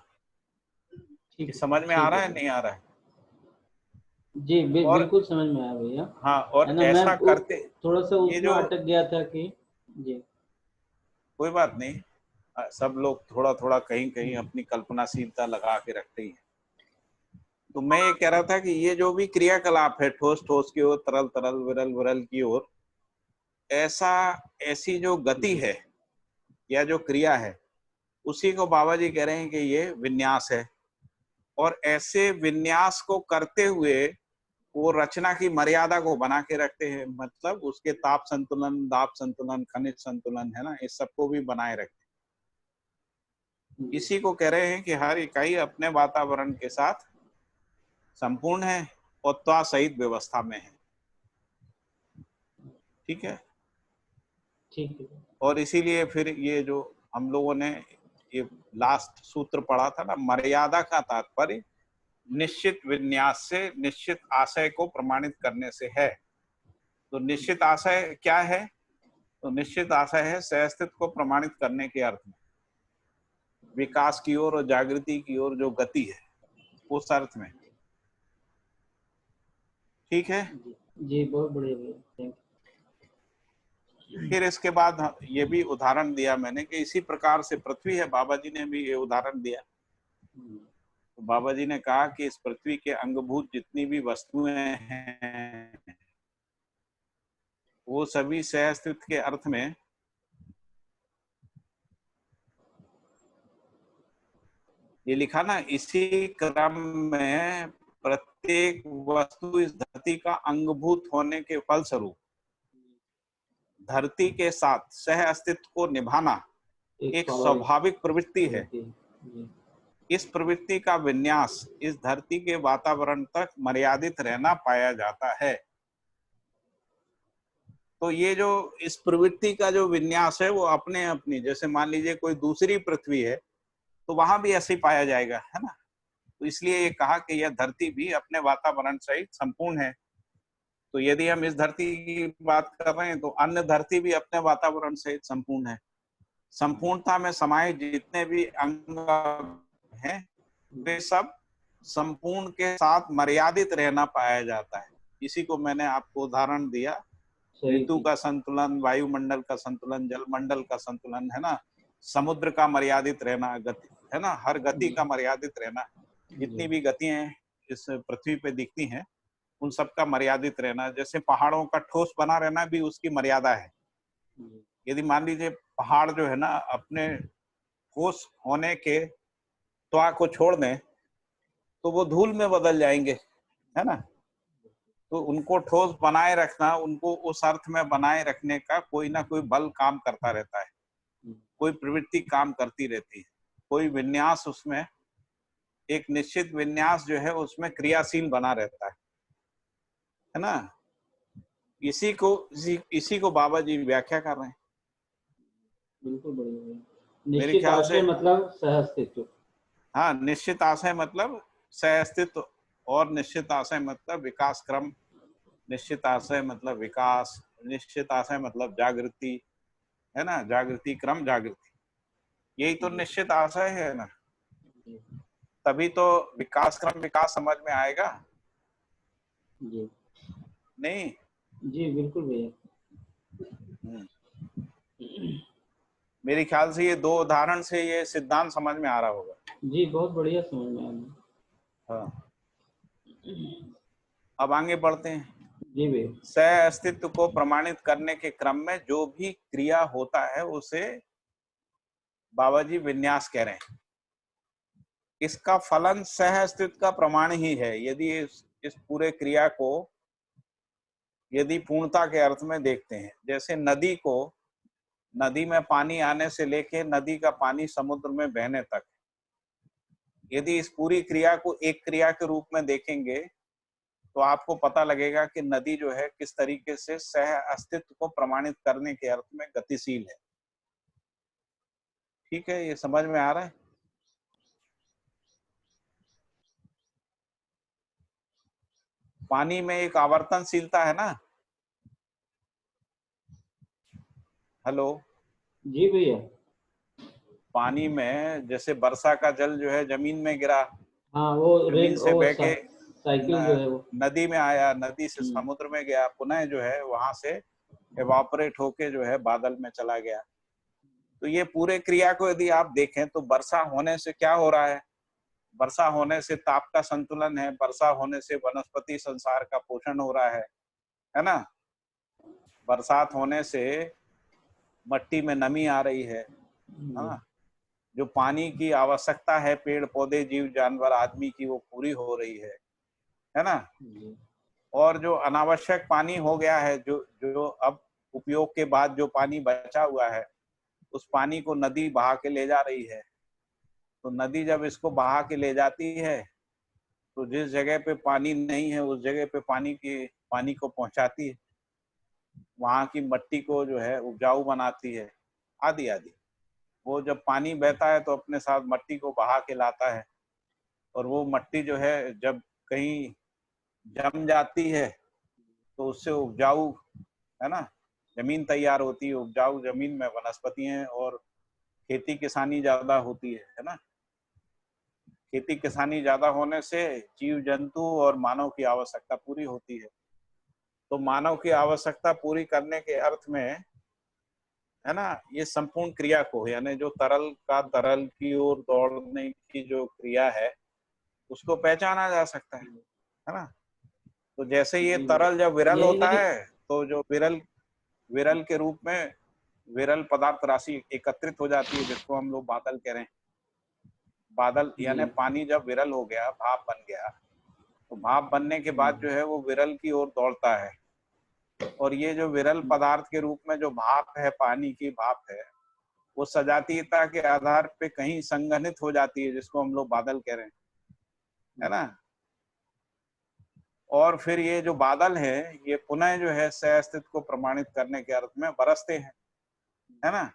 S4: ठीक
S1: ये
S4: है,
S1: समझ में आ
S4: ठीक
S1: रहा
S4: है
S1: है, नहीं आ रहा है?
S4: जी
S1: और
S4: बिल्कुल समझ में आया भैया।
S1: हाँ,
S4: है
S1: और
S4: ना, मैं
S1: ऐसा करते
S4: थोड़ा सा
S1: ये
S4: उसमें
S1: जो
S4: अटक गया था कि जी
S1: कोई बात नहीं, सब लोग थोड़ा थोड़ा कहीं कहीं अपनी कल्पनाशीलता लगा के रखते ही हैं। तो मैं ये कह रहा था कि ये जो भी क्रियाकलाप है ठोस ठोस की ओर, तरल तरल, विरल विरल की ओर, ऐसी जो गति है या जो क्रिया है उसी को बाबा जी कह रहे हैं कि ये विन्यास है। और ऐसे विन्यास को करते हुए वो रचना की मर्यादा को बना के रखते हैं, मतलब उसके ताप संतुलन, दाब संतुलन, खनिज संतुलन, है ना, इस सबको भी बनाए रखते हैं। इसी को कह रहे हैं कि हर इकाई अपने वातावरण के साथ संपूर्ण है और त्वा सहित व्यवस्था में है। ठीक है।
S4: ठीक है
S1: और इसीलिए फिर ये जो हम लोगों ने ये लास्ट सूत्र पढ़ा था ना, मर्यादा का तात्पर्य निश्चित विन्यास से निश्चित आशय को प्रमाणित करने से है। तो निश्चित आशय क्या है? तो निश्चित आशय है सह अस्तित्व को प्रमाणित करने के अर्थ में, विकास की ओर और जागृति की ओर जो गति है उस अर्थ में। ठीक है।
S4: जी बहुत बढ़िया भैया, थैंक
S1: फिर इसके बाद ये भी उदाहरण दिया मैंने कि इसी प्रकार से पृथ्वी है, बाबा जी ने भी ये उदाहरण दिया।
S4: यू।
S1: तो बाबा जी ने कहा कि इस पृथ्वी के अंगभूत जितनी भी वस्तुएं हैं वो सभी सह अस्तित्व के अर्थ में ये लिखा ना, इसी क्रम में प्रत्येक वस्तु इस धरती का अंगभूत होने के फलस्वरूप धरती के साथ सह अस्तित्व को निभाना एक स्वाभाविक प्रवृत्ति है।
S4: जी
S1: इस प्रवृत्ति का विन्यास इस धरती के वातावरण तक मर्यादित रहना पाया जाता है। तो ये जो इस प्रवृत्ति का जो विन्यास है वो अपने अपनी, जैसे मान लीजिए कोई दूसरी पृथ्वी है तो वहां भी ऐसे ही पाया जाएगा, है ना। तो इसलिए ये कहा कि यह धरती भी अपने वातावरण सहित संपूर्ण है। तो यदि हम इस धरती की बात कर रहे हैं तो अन्य धरती भी अपने वातावरण सहित संपूर्ण है। संपूर्णता में समाये जितने भी अंग हैं वे सब संपूर्ण के साथ मर्यादित रहना पाया जाता है। इसी को मैंने आपको उदाहरण दिया, ऋतु का संतुलन, वायुमंडल का संतुलन, जलमंडल का संतुलन, है ना, समुद्र का मर्यादित रहना, गति, है ना, हर गति का मर्यादित रहना। जितनी भी गतियां इस पृथ्वी पे दिखती हैं उन सब का मर्यादित रहना। जैसे पहाड़ों का ठोस बना रहना भी उसकी मर्यादा है। यदि मान लीजिए पहाड़ जो है ना अपने ठोस होने के त्वा को छोड़ दें तो वो धूल में बदल जाएंगे, है ना। तो उनको ठोस बनाए रखना, उनको उस अर्थ में बनाए रखने का कोई ना कोई बल काम करता रहता है, कोई प्रवृत्ति काम करती रहती है, कोई विन्यास उसमें, एक निश्चित विन्यास जो है उसमें क्रियाशील बना रहता है ना। इसी को बाबा जी व्याख्या कर रहे हैं।
S4: बिल्कुल बढ़िया।
S1: मेरे
S4: निश्चित
S1: ख्याल से
S4: आशय मतलब सह अस्तित्व।
S1: हाँ, निश्चित आशय मतलब सह अस्तित्व, और निश्चित आशय मतलब विकास क्रम, निश्चित आशय मतलब विकास, निश्चित आशय मतलब जागृति, है ना, जागृति क्रम जागृति, यही तो निश्चित आशय है ना। तभी तो विकास क्रम विकास समझ में आएगा।
S4: जी
S1: नहीं
S4: जी बिल्कुल भैया।
S1: मेरे ख्याल से ये 2 उदाहरण से ये सिद्धांत समझ में आ रहा होगा।
S4: जी बहुत बढ़िया समझ में आया।
S1: हाँ, अब आगे बढ़ते हैं।
S4: जी भैया।
S1: सह अस्तित्व को प्रमाणित करने के क्रम में जो भी क्रिया होता है उसे बाबा जी विन्यास कह रहे हैं। इसका फलन सह अस्तित्व का प्रमाण ही है। यदि इस पूरे क्रिया को यदि पूर्णता के अर्थ में देखते हैं, जैसे नदी को, नदी में पानी आने से लेके नदी का पानी समुद्र में बहने तक, यदि इस पूरी क्रिया को एक क्रिया के रूप में देखेंगे तो आपको पता लगेगा कि नदी जो है किस तरीके से सह अस्तित्व को प्रमाणित करने के अर्थ में गतिशील है। ठीक है, ये समझ में आ रहा है? पानी में एक आवर्तनशीलता है ना। हेलो।
S4: जी भैया।
S1: पानी में जैसे वर्षा का जल जो है जमीन में गिरा,
S4: हाँ वो
S1: जमीन से बह के
S4: साइकिल जो है वो
S1: नदी में आया, नदी से समुद्र में गया, पुनः जो है वहां से एवापोरेट होके जो है बादल में चला गया। तो ये पूरे क्रिया को यदि आप देखें तो वर्षा होने से क्या हो रहा है? वर्षा होने से ताप का संतुलन है, वर्षा होने से वनस्पति संसार का पोषण हो रहा है ना। बरसात होने से मट्टी में नमी आ रही है ना। जो पानी की आवश्यकता है पेड़ पौधे जीव जानवर आदमी की, वो पूरी हो रही है ना। और जो अनावश्यक पानी हो गया है, जो अब उपयोग के बाद जो पानी बचा हुआ है, उस पानी को नदी बहा के ले जा रही है। तो नदी जब इसको बहा के ले जाती है तो जिस जगह पे पानी नहीं है उस जगह पे पानी को पहुंचाती है, वहां की मिट्टी को जो है उपजाऊ बनाती है, आदि आदि। वो जब पानी बहता है तो अपने साथ मिट्टी को बहा के लाता है, और वो मिट्टी जो है जब कहीं जम जाती है तो उससे उपजाऊ, है ना, जमीन तैयार होती है। उपजाऊ जमीन में वनस्पतियां और खेती किसानी ज्यादा होती है ना। खेती किसानी ज्यादा होने से जीव जंतु और मानव की आवश्यकता पूरी होती है। तो मानव की आवश्यकता पूरी करने के अर्थ में, है ना, ये संपूर्ण क्रिया को, यानी जो तरल का तरल की ओर दौड़ने की जो क्रिया है उसको पहचाना जा सकता है ना। तो जैसे ये तरल जब विरल होता है तो जो विरल के रूप में विरल पदार्थ राशि एकत्रित हो जाती है, जिसको हम लोग बादल कह रहे हैं। बादल यानी पानी जब विरल हो गया, भाप बन गया, तो भाप बनने के बाद जो है वो विरल की ओर दौड़ता है। और ये जो विरल पदार्थ के रूप में जो भाप है, पानी की भाप है, वो सजातीयता के आधार पे कहीं संघनित हो जाती है, जिसको हम लोग बादल कह रहे हैं, है ना। और फिर ये जो बादल है ये पुनः जो है सह अस्तित्व को प्रमाणित करने के अर्थ में बरसते हैं, है ना।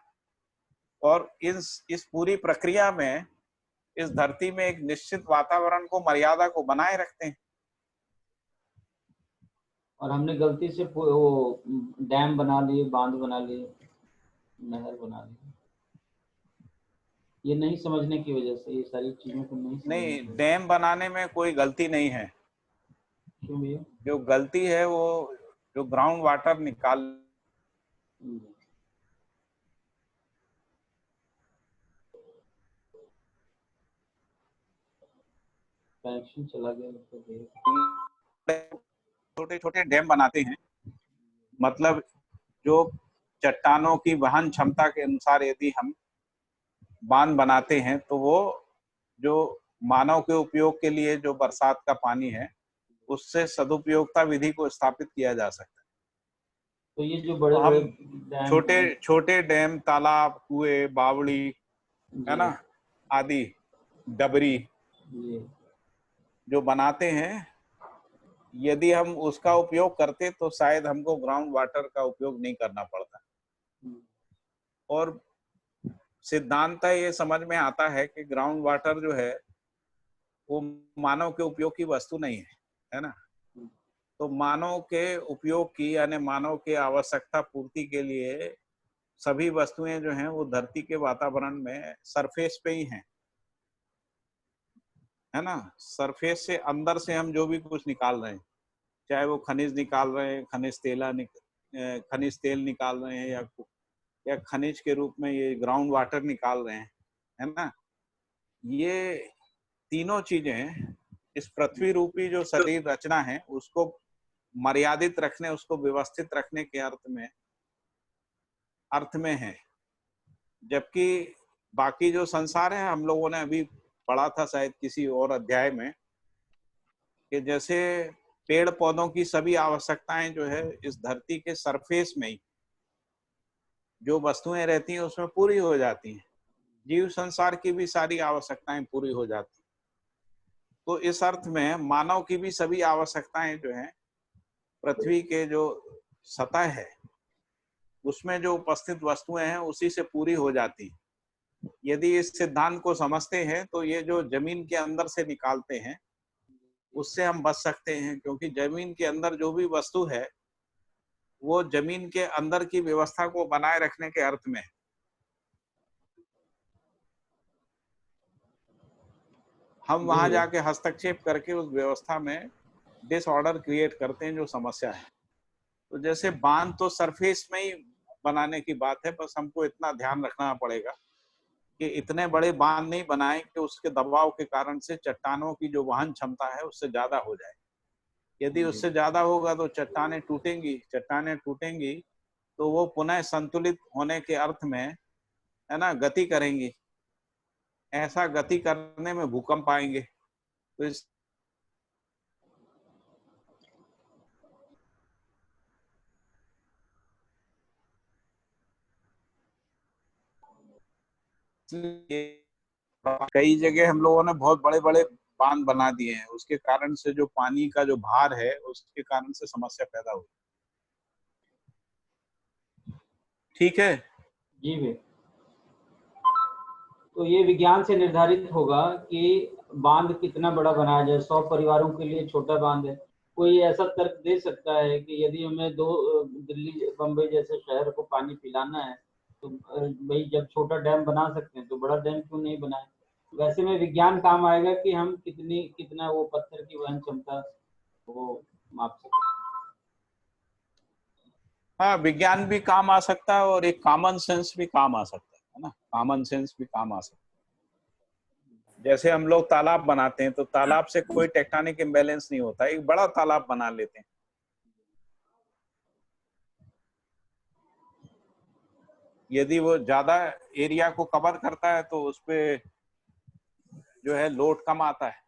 S1: और इस पूरी प्रक्रिया में इस धरती में एक निश्चित वातावरण को, मर्यादा को बनाए रखते हैं।
S4: और हमने गलती से वो डैम बना लिए, बांध बना लिए, नहर बना ली, ये नहीं समझने की वजह से, ये सारी चीजों को नहीं
S1: डैम बनाने में कोई गलती नहीं है।
S4: क्यों भैया?
S1: जो गलती है वो जो ग्राउंड वाटर निकाल,
S4: कनेक्शन चला गया
S1: छोटे छोटे डैम बनाते हैं। मतलब जो चट्टानों की वहन क्षमता के अनुसार यदि हम बांध बनाते हैं तो वो जो मानव के उपयोग के लिए जो बरसात का पानी है उससे सदुपयोगता विधि को स्थापित किया जा सकता है।
S4: तो ये जो बड़े बड़े
S1: छोटे छोटे डैम, तालाब, कुएं, बावड़ी, है ना, आदि डबरी जो बनाते हैं, यदि हम उसका उपयोग करते तो शायद हमको ग्राउंड वाटर का उपयोग नहीं करना पड़ता। और सिद्धांत ये समझ में आता है कि ग्राउंड वाटर जो है वो मानव के उपयोग की वस्तु नहीं है ना। तो मानव के उपयोग की, यानी मानव के आवश्यकता पूर्ति के लिए सभी वस्तुएं जो हैं वो धरती के वातावरण में सरफेस पे ही हैं, है ना। सरफेस से अंदर से हम जो भी कुछ निकाल रहे हैं, चाहे वो खनिज निकाल रहे हैं, खनिज तेल निकाल रहे हैं, या या खनिज के रूप में ये ग्राउंड वाटर निकाल रहे हैं, है ना। ये तीनों चीजें इस पृथ्वी रूपी जो शरीर रचना है उसको मर्यादित रखने, उसको व्यवस्थित रखने के अर्थ में है। जबकि बाकी जो संसार है, हम लोगों ने अभी पढ़ा था शायद किसी और अध्याय में, कि जैसे पेड़ पौधों की सभी आवश्यकताएं जो है इस धरती के सरफेस में ही जो वस्तुएं रहती हैं उसमें पूरी हो जाती हैं, जीव संसार की भी सारी आवश्यकताएं पूरी हो जाती हैं। तो इस अर्थ में मानव की भी सभी आवश्यकताएं जो है पृथ्वी के जो सतह है उसमें जो उपस्थित वस्तुएं हैं उसी से पूरी हो जाती हैं। यदि इस सिद्धांत को समझते हैं तो ये जो जमीन के अंदर से निकालते हैं उससे हम बच सकते हैं, क्योंकि जमीन के अंदर जो भी वस्तु है वो जमीन के अंदर की व्यवस्था को बनाए रखने के अर्थ में है। हम वहां जाके हस्तक्षेप करके उस व्यवस्था में डिसऑर्डर क्रिएट करते हैं, जो समस्या है। तो जैसे बांध तो सरफेस में ही बनाने की बात है, बस हमको इतना ध्यान रखना पड़ेगा कि इतने बड़े बांध नहीं बनाए कि उसके दबाव के कारण से चट्टानों की जो वहन क्षमता है उससे ज्यादा हो जाए। यदि उससे ज्यादा होगा तो चट्टानें टूटेंगी तो वो पुनः संतुलित होने के अर्थ में, है ना, गति करेंगी। ऐसा गति करने में भूकंप आएंगे। तो इस कई जगह हम लोगों ने बहुत बड़े बड़े बांध बना दिए हैं, उसके कारण से जो पानी का जो भार है उसके कारण से समस्या पैदा हुई। ठीक है
S4: जी भैया। तो ये विज्ञान से निर्धारित होगा कि बांध कितना बड़ा बनाया जाए। 100 परिवारों के लिए छोटा बांध है। कोई ऐसा तर्क दे सकता है कि यदि हमें दिल्ली बम्बई जैसे शहर को पानी पिलाना है तो भाई जब छोटा डैम बना सकते हैं तो बड़ा डैम क्यों नहीं बनाए। वैसे में विज्ञान काम आएगा कि हम कितना वो पत्थर की वहन क्षमता वो माप सकें।
S1: हाँ, विज्ञान भी काम आ सकता है और एक कॉमन सेंस भी काम आ सकता है ना। कॉमन सेंस भी काम आ सकता है। जैसे हम लोग तालाब बनाते हैं तो तालाब से कोई टेक्टोनिक इम्बैलेंस नहीं होता, एक बड़ा तालाब बना लेते हैं। यदि वो ज्यादा एरिया को कवर करता है तो उसपे जो है लोड कम आता है।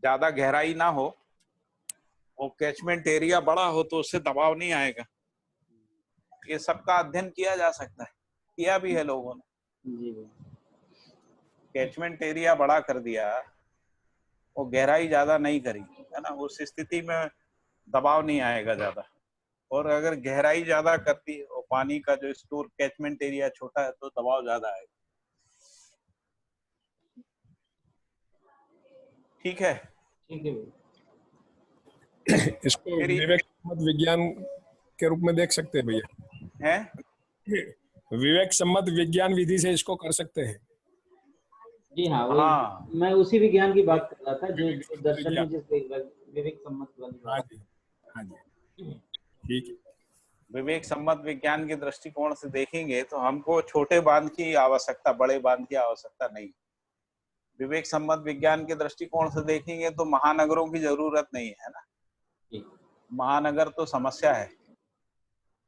S1: ज्यादा गहराई ना हो और कैचमेंट एरिया बड़ा हो तो उससे दबाव नहीं आएगा। ये सबका अध्ययन किया जा सकता है, किया भी है लोगों ने। कैचमेंट एरिया बड़ा कर दिया और गहराई ज्यादा नहीं करी, है ना, उस स्थिति में दबाव नहीं आएगा ज्यादा। और अगर गहराई ज्यादा करती और पानी का जो स्टोर कैचमेंट एरिया छोटा है तो दबाव ज्यादा आएगा। ठीक है
S7: इसको विवेक सम्मत विज्ञान के रूप में देख सकते हैं भैया।
S1: हैं
S7: विवेक सम्मत विज्ञान विधि से इसको कर सकते हैं।
S4: जी हाँ,
S1: हाँ,
S4: मैं उसी विज्ञान की बात कर रहा था जो दर्शन में जिस विवेक सम्मत वाली बात।
S7: हाँ जी, ठीक है।
S1: विवेक सम्मत विज्ञान के दृष्टिकोण से देखेंगे तो हमको छोटे बांध की आवश्यकता, बड़े बांध की आवश्यकता नहीं। विवेक सम्मत विज्ञान के दृष्टिकोण से देखेंगे तो महानगरों की जरूरत नहीं है ना। महानगर तो समस्या है।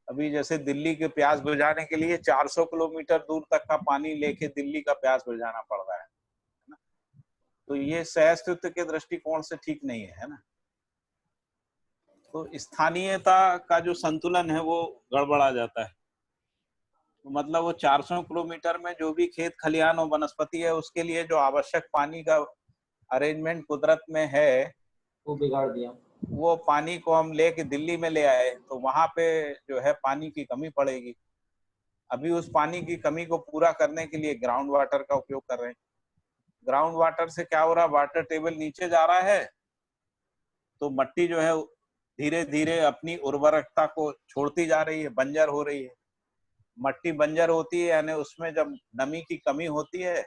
S1: अभी जैसे दिल्ली के प्यास बुझाने के लिए 400 किलोमीटर दूर तक का पानी लेके दिल्ली का प्यास बुझाना पड़ रहा है ना। तो ये सहअस्तित्व के दृष्टिकोण से ठीक नहीं है ना। तो स्थानीयता का जो संतुलन है वो गड़बड़ा जाता है। तो मतलब वो 400 किलोमीटर में जो भी खेत खलिहान और वनस्पति है उसके लिए जो आवश्यक पानी का अरेंजमेंट कुदरत में है
S4: वो बिगाड़ दिया।
S1: वो पानी को हम लेके दिल्ली में ले आए तो वहां पे जो है पानी की कमी पड़ेगी। अभी उस पानी की कमी को पूरा करने के लिए ग्राउंड वाटर का उपयोग कर रहे हैं। ग्राउंड वाटर से क्या हो रहा है, वाटर टेबल नीचे जा रहा है तो मिट्टी जो है धीरे धीरे अपनी उर्वरकता को छोड़ती जा रही है, बंजर हो रही है। मिट्टी बंजर होती है यानी उसमें जब नमी की कमी होती है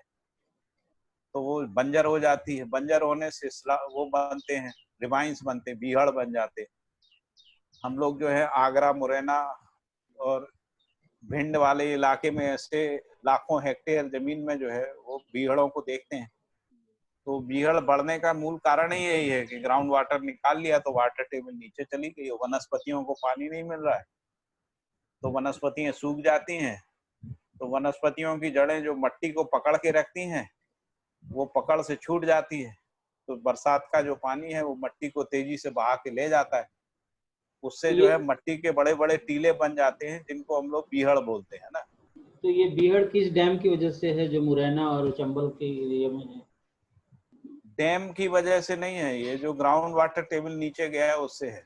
S1: तो वो बंजर हो जाती है। बंजर होने से वो बनते हैं, रिवाइंस बनते हैं, बीहड़ बन जाते हैं। हम लोग जो है आगरा, मुरैना और भिंड वाले इलाके में ऐसे लाखों हेक्टेयर जमीन में जो है वो बीहड़ों को देखते हैं। तो बीहड़ बढ़ने का मूल कारण ही यही है कि ग्राउंड वाटर निकाल लिया तो वाटर टेबल नीचे चली गई, वनस्पतियों को पानी नहीं मिल रहा है तो वनस्पतियां सूख जाती हैं। तो वनस्पतियों की जड़ें जो मट्टी को पकड़ के रखती हैं वो पकड़ से छूट जाती है, तो बरसात का जो पानी है वो मट्टी को तेजी से बहा के ले जाता है। उससे जो है मट्टी के बड़े बड़े टीले बन जाते हैं जिनको हम लोग बीहड़ बोलते हैं ना।
S4: तो ये बीहड़ किस डैम की वजह से है जो मुरैना और चंबल के एरिया में है?
S1: डैम की वजह से नहीं है, ये जो ग्राउंड वाटर टेबल नीचे गया है उससे है।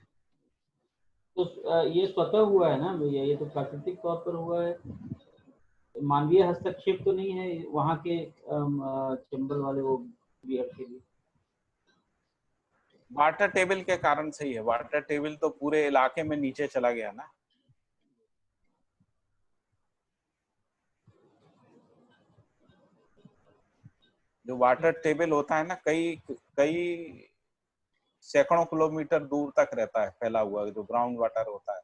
S4: तो ये स्वतः हुआ है ना भैया, ये तो प्राकृतिक तौर पर हुआ है, मानवीय हस्तक्षेप तो नहीं है वहाँ के चंबल वाले वो बीहड़ के लिए?
S1: वाटर टेबल के कारण से ही है, वाटर टेबल तो पूरे इलाके में नीचे चला गया ना। जो वाटर टेबल होता है ना कई कई सैकड़ों किलोमीटर दूर तक रहता है फैला हुआ, जो ग्राउंड वाटर होता है।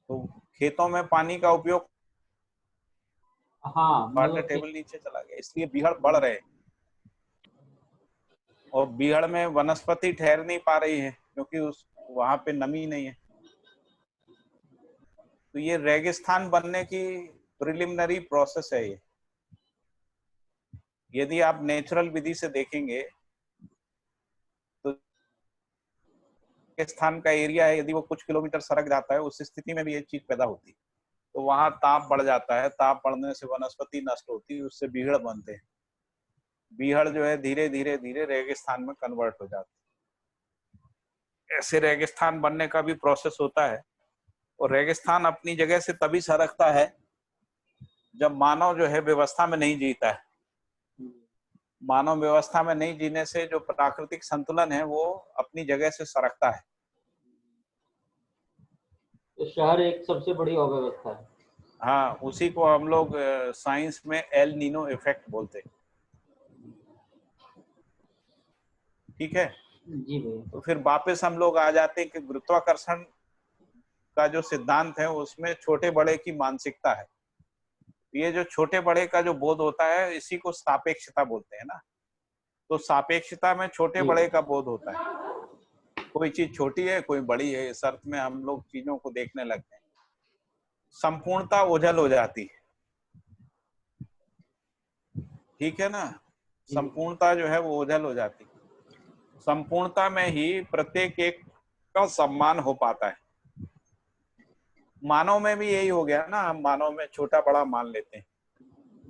S1: तो खेतों में पानी का उपयोग,
S4: हाँ
S1: वाटर टेबल नीचे चला गया इसलिए बीहड़ बढ़ रहे हैं। और बीहड़ में वनस्पति ठहर नहीं पा रही है क्योंकि उस वहां पे नमी नहीं है। तो ये रेगिस्तान बनने की प्रिलिमिनरी प्रोसेस है ये। यदि आप नेचुरल विधि से देखेंगे तो रेगिस्तान का एरिया है, यदि वो कुछ किलोमीटर सरक जाता है उस स्थिति में भी ये चीज पैदा होती है। तो वहां ताप बढ़ जाता है, ताप बढ़ने से वनस्पति नष्ट होती है, उससे बीहड़ बनते हैं। बीहड़ जो है धीरे धीरे धीरे रेगिस्तान में कन्वर्ट हो जाती है। ऐसे रेगिस्तान बनने का भी प्रोसेस होता है। और रेगिस्तान अपनी जगह से तभी सरकता है जब मानव जो है व्यवस्था में नहीं जीता है। मानव व्यवस्था में नहीं जीने से जो प्राकृतिक संतुलन है वो अपनी जगह से सरकता है।
S4: तो शहर एक सबसे बड़ी अव्यवस्था है।
S1: हाँ, उसी को हम लोग साइंस में एल नीनो इफेक्ट बोलते हैं। ठीक है
S4: जी भैया।
S1: तो फिर वापस हम लोग आ जाते हैं कि गुरुत्वाकर्षण का जो सिद्धांत है उसमें छोटे बड़े की मानसिकता है। ये जो छोटे बड़े का जो बोध होता है इसी को सापेक्षता बोलते हैं ना। तो सापेक्षता में छोटे बड़े का बोध होता है, कोई चीज छोटी है कोई बड़ी है, इस अर्थ में हम लोग चीजों को देखने लगते हैं। संपूर्णता ओझल हो जाती है, ठीक है ना। संपूर्णता जो है वो ओझल हो जाती है। संपूर्णता में ही प्रत्येक एक का सम्मान हो पाता है। मानव में भी यही हो गया ना, हम मानव में छोटा बड़ा मान लेते हैं।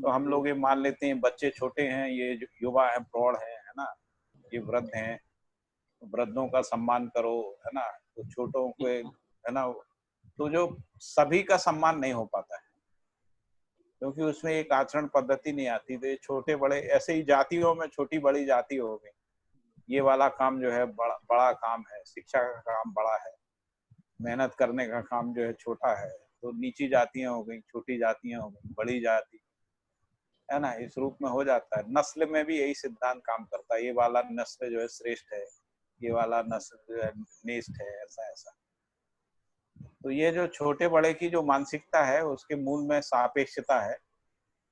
S1: तो हम लोग ये मान लेते हैं बच्चे छोटे हैं, ये युवा है, प्रौढ़ है ना, ये वृद्ध हैं, वृद्धों का सम्मान करो, है ना, तो छोटों को, है ना। तो जो सभी का सम्मान नहीं हो पाता है क्योंकि उसमें एक आचरण पद्धति नहीं आती। तो ये छोटे बड़े ऐसे ही जातियों में छोटी बड़ी जाति हो गई। ये वाला काम जो है बड़ा काम है, शिक्षा का काम बड़ा है, मेहनत करने का काम जो है छोटा है। तो नीची जातियां हो गई, छोटी जातियां हो गई, बड़ी जाति, है ना, इस रूप में हो जाता है। नस्ल में भी यही सिद्धांत काम करता है, ये वाला नस्ल जो है श्रेष्ठ है, ये वाला नस्ल जो है निष्ठ है, ऐसा ऐसा। तो ये जो छोटे बड़े की जो मानसिकता है उसके मूल में सापेक्षता है।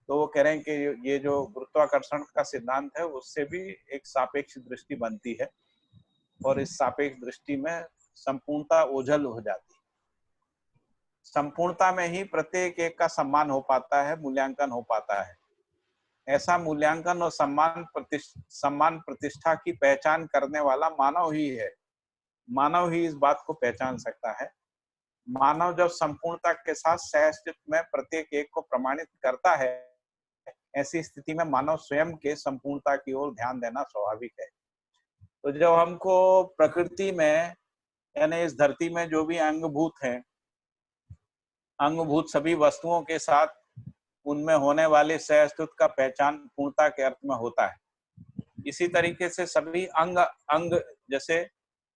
S1: तो वो कह रहे हैं कि ये जो गुरुत्वाकर्षण का सिद्धांत है उससे भी एक सापेक्ष दृष्टि बनती है और इस सापेक्ष दृष्टि में संपूर्णता ओझल हो जाती है। संपूर्णता में ही प्रत्येक एक का सम्मान हो पाता है, मूल्यांकन हो पाता है। ऐसा मूल्यांकन और सम्मान प्रतिष्ठा की पहचान करने वाला मानव ही है। मानव ही इस बात को पहचान सकता है। मानव जब संपूर्णता के साथ सह-अस्तित्व में प्रत्येक एक को प्रमाणित करता है, ऐसी स्थिति में मानव स्वयं के संपूर्णता की ओर ध्यान देना स्वाभाविक है। तो जब हमको प्रकृति में यानी इस धरती में जो भी अंगभूत हैं, अंगभूत सभी वस्तुओं के साथ उनमें होने वाले सह अस्तित्व का पहचान पूर्णता के अर्थ में होता है। इसी तरीके से सभी अंग जैसे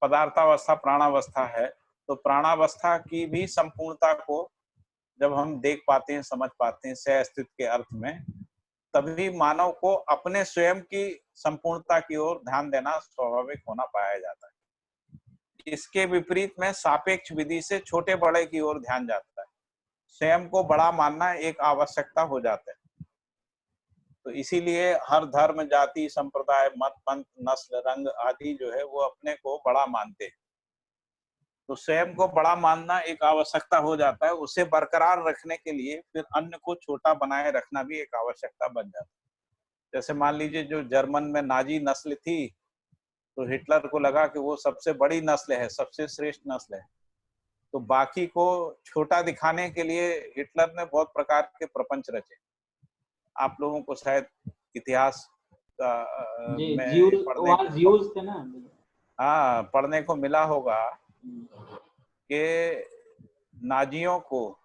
S1: पदार्थावस्था प्राणावस्था है, तो प्राणावस्था की भी संपूर्णता को जब हम देख पाते हैं, समझ पाते हैं सह अस्तित्व के अर्थ में, तभी मानव को अपने स्वयं की संपूर्णता की ओर ध्यान देना स्वाभाविक होना पाया जाता है। इसके विपरीत में सापेक्ष विधि से छोटे बड़े की ओर ध्यान जाता है। स्वयं को बड़ा मानना एक आवश्यकता हो जाता है। तो इसीलिए हर धर्म, जाति, संप्रदाय, मत, पंथ, नस्ल, रंग आदि जो है वो अपने को बड़ा मानते हैं। तो स्वयं को बड़ा मानना एक आवश्यकता हो जाता है। उसे बरकरार रखने के लिए फिर अन्य को छोटा बनाए रखना भी एक आवश्यकता बन जाता है। जैसे मान लीजिए जो जर्मन में नाजी नस्ल थी, तो हिटलर को लगा कि वो सबसे बड़ी नस्ल है, सबसे श्रेष्ठ नस्ल है। तो बाकी को छोटा दिखाने के लिए हिटलर ने बहुत प्रकार के प्रपंच रचे। आप लोगों को शायद इतिहास
S4: जी,
S1: में
S4: वहाँ ज्यूज थे ना।
S1: हाँ, पढ़ने को मिला होगा कि नाजियों को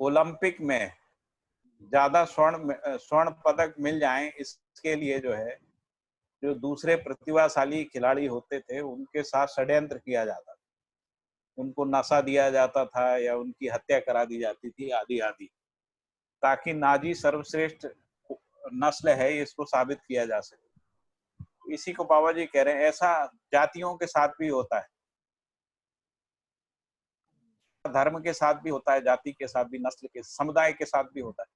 S1: ओलंपिक में ज्यादा स्वर्ण पदक मिल जाएं, इसके लिए जो है जो दूसरे प्रतिभाशाली खिलाड़ी होते थे उनके साथ षड्यंत्र किया जाता था, उनको नशा दिया जाता था या उनकी हत्या करा दी जाती थी आदि आदि, ताकि नाजी सर्वश्रेष्ठ नस्ल है इसको साबित किया जा सके। इसी को बाबा जी कह रहे हैं, ऐसा जातियों के साथ भी होता है, धर्म के साथ भी होता है, जाति के साथ भी, नस्ल के, समुदाय के साथ भी होता है।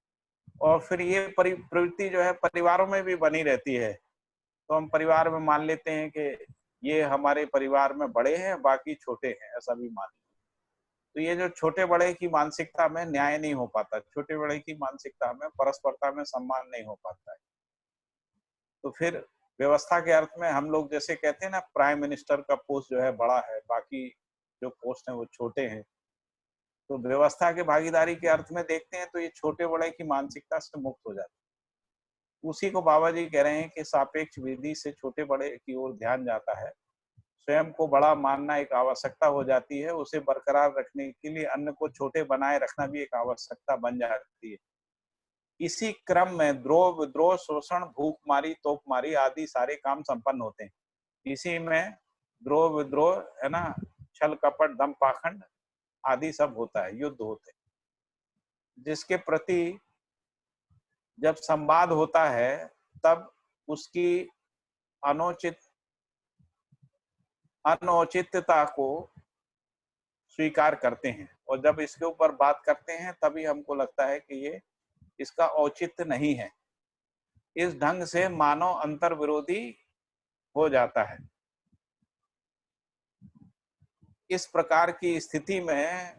S1: और फिर ये प्रवृत्ति जो है परिवारों में भी बनी रहती है। तो हम परिवार में मान लेते हैं कि ये हमारे परिवार में बड़े हैं, बाकी छोटे हैं, ऐसा भी मान लेते हैं। तो ये जो छोटे बड़े की मानसिकता में न्याय नहीं हो पाता, छोटे बड़े की मानसिकता में, परस्परता में सम्मान नहीं हो पाता है। तो फिर व्यवस्था के अर्थ में हम लोग जैसे कहते हैं ना, प्राइम मिनिस्टर का पोस्ट जो है बड़ा है, बाकी जो पोस्ट है वो छोटे हैं। तो व्यवस्था के भागीदारी के अर्थ में देखते हैं तो ये छोटे बड़े की मानसिकता से मुक्त हो जाते हैं। उसी को बाबा जी कह रहे हैं कि सापेक्ष विधि से छोटे बड़े की ओर ध्यान जाता है। स्वयं को बड़ा मानना एक आवश्यकता हो जाती है, उसे बरकरार रखने के लिए अन्य को छोटे बनाए रखना भी एक आवश्यकता बन जाती है। इसी क्रम में द्रोह, विद्रोह, शोषण, भूखमारी, तोपमारी आदि सारे काम संपन्न होते हैं। इसी में द्रोह, विद्रोह है ना, छल कपट, दम पाखंड आदि सब होता है, युद्ध होते हैं। जिसके प्रति जब संवाद होता है तब उसकी अनौचित्यता को स्वीकार करते हैं, और जब इसके ऊपर बात करते हैं तभी हमको लगता है कि ये इसका औचित्य नहीं है। इस ढंग से मानव अंतर विरोधी हो जाता है। इस प्रकार की स्थिति में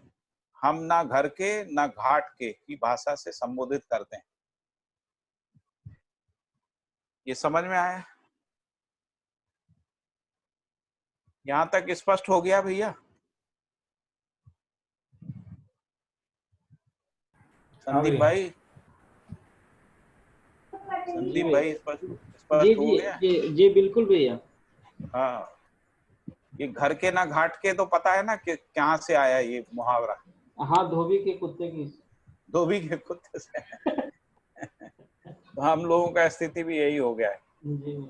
S1: हम ना घर के ना घाट के की भाषा से संबोधित करते हैं। ये समझ में आया? यहां तक स्पष्ट हो गया भैया? संदीप भाई, संदीप भाई स्पष्ट हो गया?
S4: जी बिल्कुल भैया।
S1: हाँ, ये घर के ना घाट के तो पता है ना कि कहाँ से आया ये मुहावरा?
S4: हाँ, धोबी के कुत्ते की।
S1: धोबी के कुत्ते से। तो हम लोगों का स्थिति भी यही हो गया है,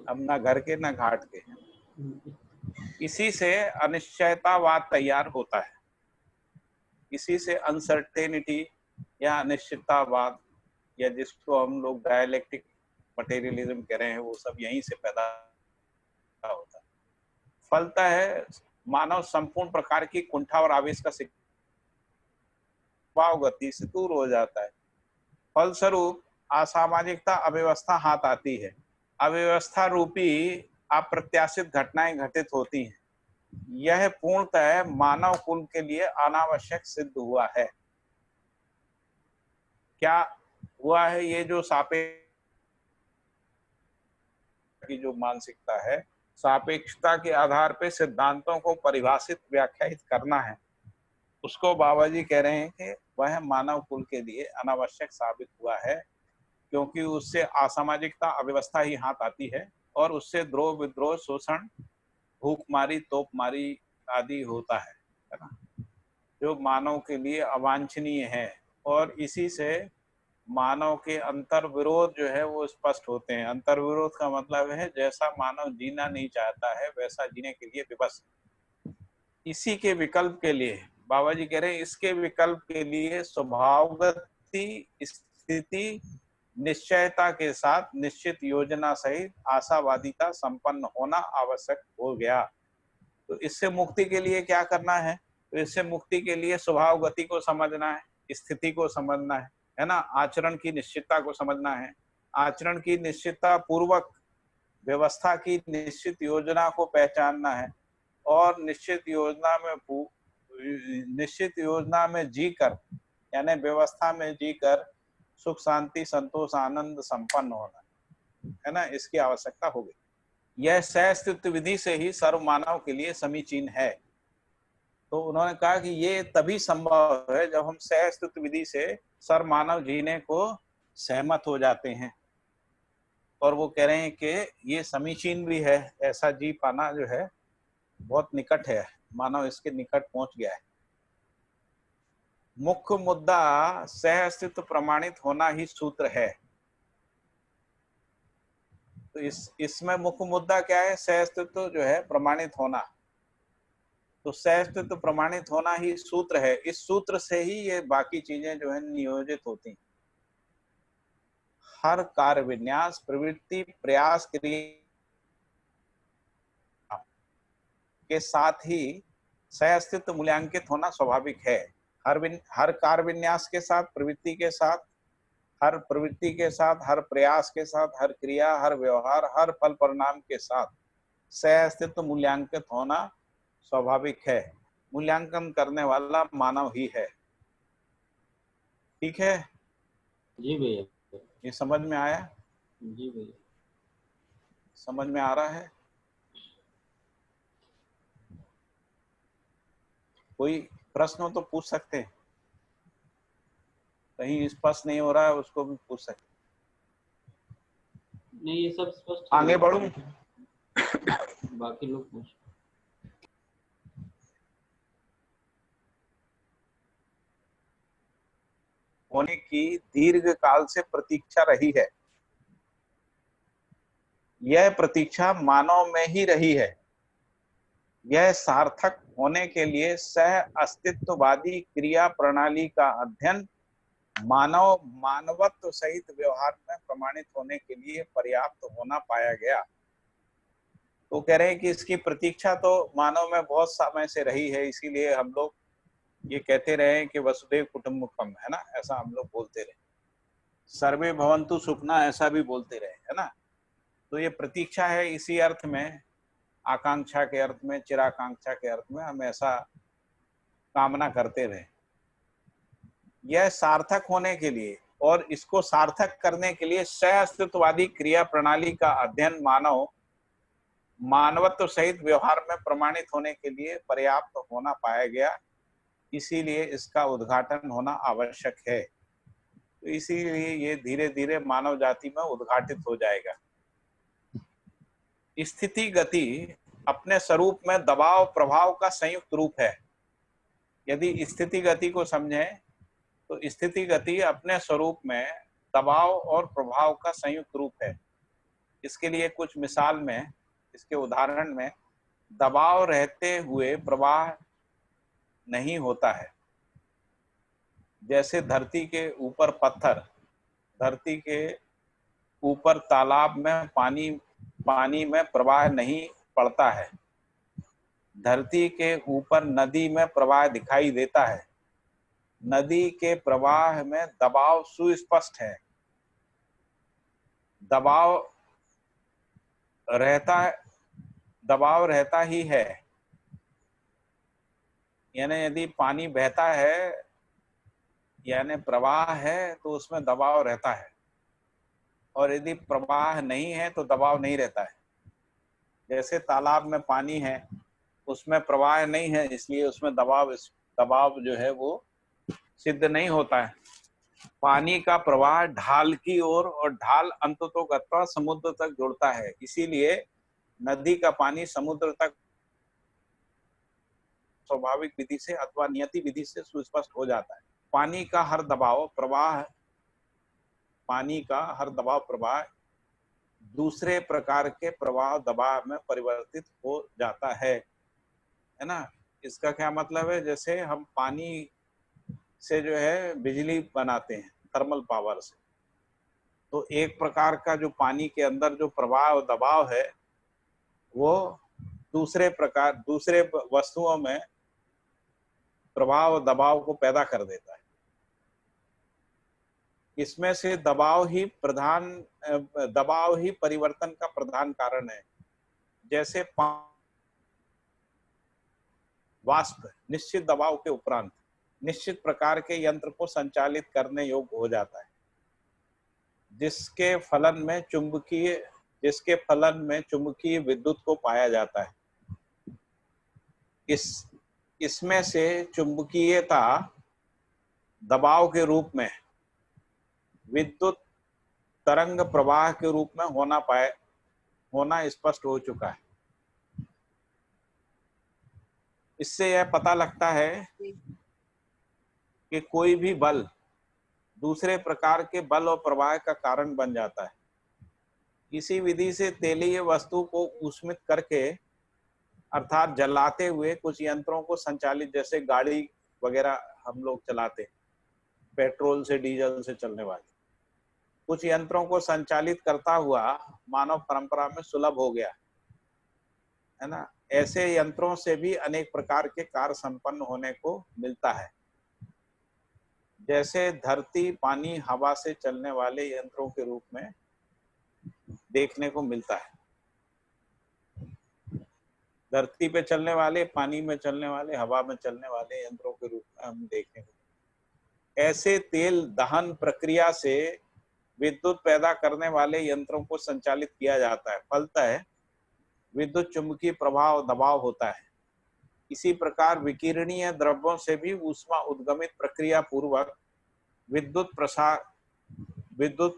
S1: हम ना घर के ना घाट के। इसी से अनिश्चयतावाद तैयार होता है, इसी से अनसर्टेनिटी या अनिश्चिततावाद, या जिसको हम लोग डायलेक्टिक मटेरियलिज्म कह रहे हैं, वो सब यहीं से पैदा होता है। फलता है मानव संपूर्ण प्रकार की कुंठा और आवेश का स्वभाव गति से दूर हो जाता है। फलस्वरूप असामाजिकता, अव्यवस्था हाथ आती है। अव्यवस्था रूपी अप्रत्याशित घटनाएं घटित होती हैं। यह पूर्णतः मानव कुल के लिए अनावश्यक सिद्ध हुआ है। क्या हुआ है? ये जो सापेक्ष की जो मानसिकता है, सापेक्षता के आधार पर सिद्धांतों को परिभाषित, व्याख्यायित करना है, उसको बाबा जी कह रहे हैं कि वह मानव कुल के लिए अनावश्यक साबित हुआ है, क्योंकि उससे असामाजिकता, अव्यवस्था ही हाथ आती है, और उससे द्रोह, विद्रोह, शोषण, भूखमारी, तोपमारी आदि होता है ना, जो मानव के लिए अवांछनीय है। और इसी से मानव के अंतर विरोध जो है वो स्पष्ट होते हैं। अंतर विरोध का मतलब है जैसा मानव जीना नहीं चाहता है वैसा जीने के लिए विवश। इसी के विकल्प के लिए बाबा जी कह रहे हैं, इसके विकल्प के लिए स्वभावगत स्थिति निश्चयता के साथ निश्चित योजना सहित आशावादिता संपन्न होना आवश्यक हो गया। तो इससे मुक्ति के लिए क्या करना है? तो इससे मुक्ति के लिए स्वभाव गति को समझना है, स्थिति को समझना है ना, आचरण की निश्चितता को समझना है, आचरण की निश्चितता पूर्वक व्यवस्था की निश्चित योजना को पहचानना है, और निश्चित योजना में जीकर, यानी व्यवस्था में जीकर सुख शांति संतोष आनंद संपन्न होना है ना, इसकी आवश्यकता हो गई। यह सहअस्तित्व विधि से ही सर्व मानव के लिए समीचीन है। तो उन्होंने कहा कि ये तभी संभव है जब हम सहअस्तित्व विधि से सर्व मानव जीने को सहमत हो जाते हैं। और वो कह रहे हैं कि ये समीचीन भी है, ऐसा जी पाना जो है बहुत निकट है, मानव इसके निकट पहुंच गया है। मुख्य मुद्दा सहअस्तित्व प्रमाणित होना ही सूत्र है। तो इसमें मुख्य मुद्दा क्या है? सहअस्तित्व जो है प्रमाणित होना। तो सहअस्तित्व प्रमाणित होना ही सूत्र है। इस सूत्र से ही ये बाकी चीजें जो है नियोजित होती हैं। हर कार्य विन्यास प्रवृत्ति प्रयास क्रिया के साथ ही सहअस्तित्व मूल्यांकित होना स्वाभाविक है। हर कार्य विन्यास के साथ, प्रवृत्ति के साथ, हर प्रवृत्ति के साथ, हर प्रयास के साथ, हर क्रिया, हर व्यवहार, हर फल परिणाम के साथ सहअस्तित्व मूल्यांकित होना स्वाभाविक है। मूल्यांकन करने वाला मानव ही है। ठीक है
S4: जी भैया।
S1: ये समझ में आया?
S4: जी भैया।
S1: समझ में आ रहा है? कोई प्रश्न हो तो पूछ सकते हैं, कहीं स्पष्ट नहीं हो रहा है उसको भी पूछ सकते।
S4: नहीं ये सब स्पष्ट है।
S1: आगे बढ़ूं?
S4: बाकी लोग पूछ।
S1: होने की दीर्घ काल से प्रतीक्षा रही है। यह प्रतीक्षा मानव में ही रही है। यह सार्थक होने के लिए सह अस्तित्ववादी क्रिया प्रणाली का अध्ययन मानवत्व सहित व्यवहार में प्रमाणित होने के लिए पर्याप्त होना पाया गया। तो कह रहे हैं कि इसकी प्रतीक्षा तो मानव में बहुत समय से रही है, इसीलिए हम लोग ये कहते रहे कि वसुधैव कुटुंबकम, है ना, ऐसा हम लोग बोलते रहे। सर्वे भवन्तु सुखना ऐसा भी बोलते रहे, है ना। तो ये प्रतीक्षा है इसी अर्थ में, आकांक्षा के अर्थ में, चिराकांक्षा के अर्थ में हम ऐसा कामना करते रहे। यह सार्थक होने के लिए और इसको सार्थक करने के लिए सह अस्तित्ववादी क्रिया प्रणाली का अध्ययन मानवत्व सहित व्यवहार में प्रमाणित होने के लिए पर्याप्त होना पाया गया। इसीलिए इसका उद्घाटन होना आवश्यक है। तो इसीलिए ये धीरे धीरे मानव जाति में उद्घाटित हो जाएगा। स्थिति गति अपने स्वरूप में दबाव प्रभाव का संयुक्त रूप है। यदि स्थिति गति को समझें तो स्थिति गति अपने स्वरूप में दबाव और प्रभाव का संयुक्त रूप है। इसके लिए कुछ मिसाल में, इसके उदाहरण में, दबाव रहते हुए प्रवाह नहीं होता है। जैसे धरती के ऊपर पत्थर, धरती के ऊपर तालाब में पानी में प्रवाह नहीं पड़ता है। धरती के ऊपर नदी में प्रवाह दिखाई देता है। नदी के प्रवाह में दबाव सुस्पष्ट है। दबाव रहता ही है। यानी यदि पानी बहता है यानी प्रवाह है तो उसमें दबाव रहता है, और यदि प्रवाह नहीं है तो दबाव नहीं रहता है। जैसे तालाब में पानी है, उसमें प्रवाह नहीं है, इसलिए उसमें दबाव जो है वो सिद्ध नहीं होता है। पानी का प्रवाह ढाल की ओर और ढाल अंततोगत्वा समुद्र तक जुड़ता है, इसीलिए नदी का पानी समुद्र तक स्वाभाविक विधि से अथवा नियति विधि से सुस्पष्ट हो जाता है। पानी का हर दबाव प्रवाह दूसरे प्रकार के प्रवाह दबाव में परिवर्तित हो जाता है ना। इसका क्या मतलब है? जैसे हम पानी से जो है बिजली बनाते हैं थर्मल पावर से, तो एक प्रकार का जो पानी के अंदर जो प्रवाह और दबाव है वो दूसरे वस्तुओं में प्रवाह और दबाव को पैदा कर देता है। इसमें से दबाव ही परिवर्तन का प्रधान कारण है। जैसे वाष्प निश्चित दबाव के उपरांत निश्चित प्रकार के यंत्र को संचालित करने योग्य हो जाता है, जिसके फलन में चुंबकीय विद्युत को पाया जाता है। इसमें से चुंबकीयता दबाव के रूप में विद्युत तरंग प्रवाह के रूप में होना स्पष्ट हो चुका है। इससे यह पता लगता है कि कोई भी बल दूसरे प्रकार के बल और प्रवाह का कारण बन जाता है। इसी विधि से तेलीय वस्तु को ऊष्मित करके अर्थात जलाते हुए कुछ यंत्रों को संचालित, जैसे गाड़ी वगैरह हम लोग चलाते पेट्रोल से डीजल से चलने वाले, कुछ यंत्रों को संचालित करता हुआ मानव परंपरा में सुलभ हो गया है ना। ऐसे यंत्रों से भी अनेक प्रकार के कार्य संपन्न होने को मिलता है। जैसे धरती, पानी, हवा से चलने वाले यंत्रों के रूप में देखने को मिलता है। धरती पे चलने वाले, पानी में चलने वाले, हवा में चलने वाले यंत्रों के रूप में हम देखने को। ऐसे तेल दहन प्रक्रिया से विद्युत पैदा करने वाले यंत्रों को संचालित किया जाता है। फलतः विद्युत चुंबकीय प्रवाह और दबाव होता है। इसी प्रकार विकिरणीय द्रव्यों से भी ऊष्मा उद्गमित प्रक्रिया पूर्वक विद्युत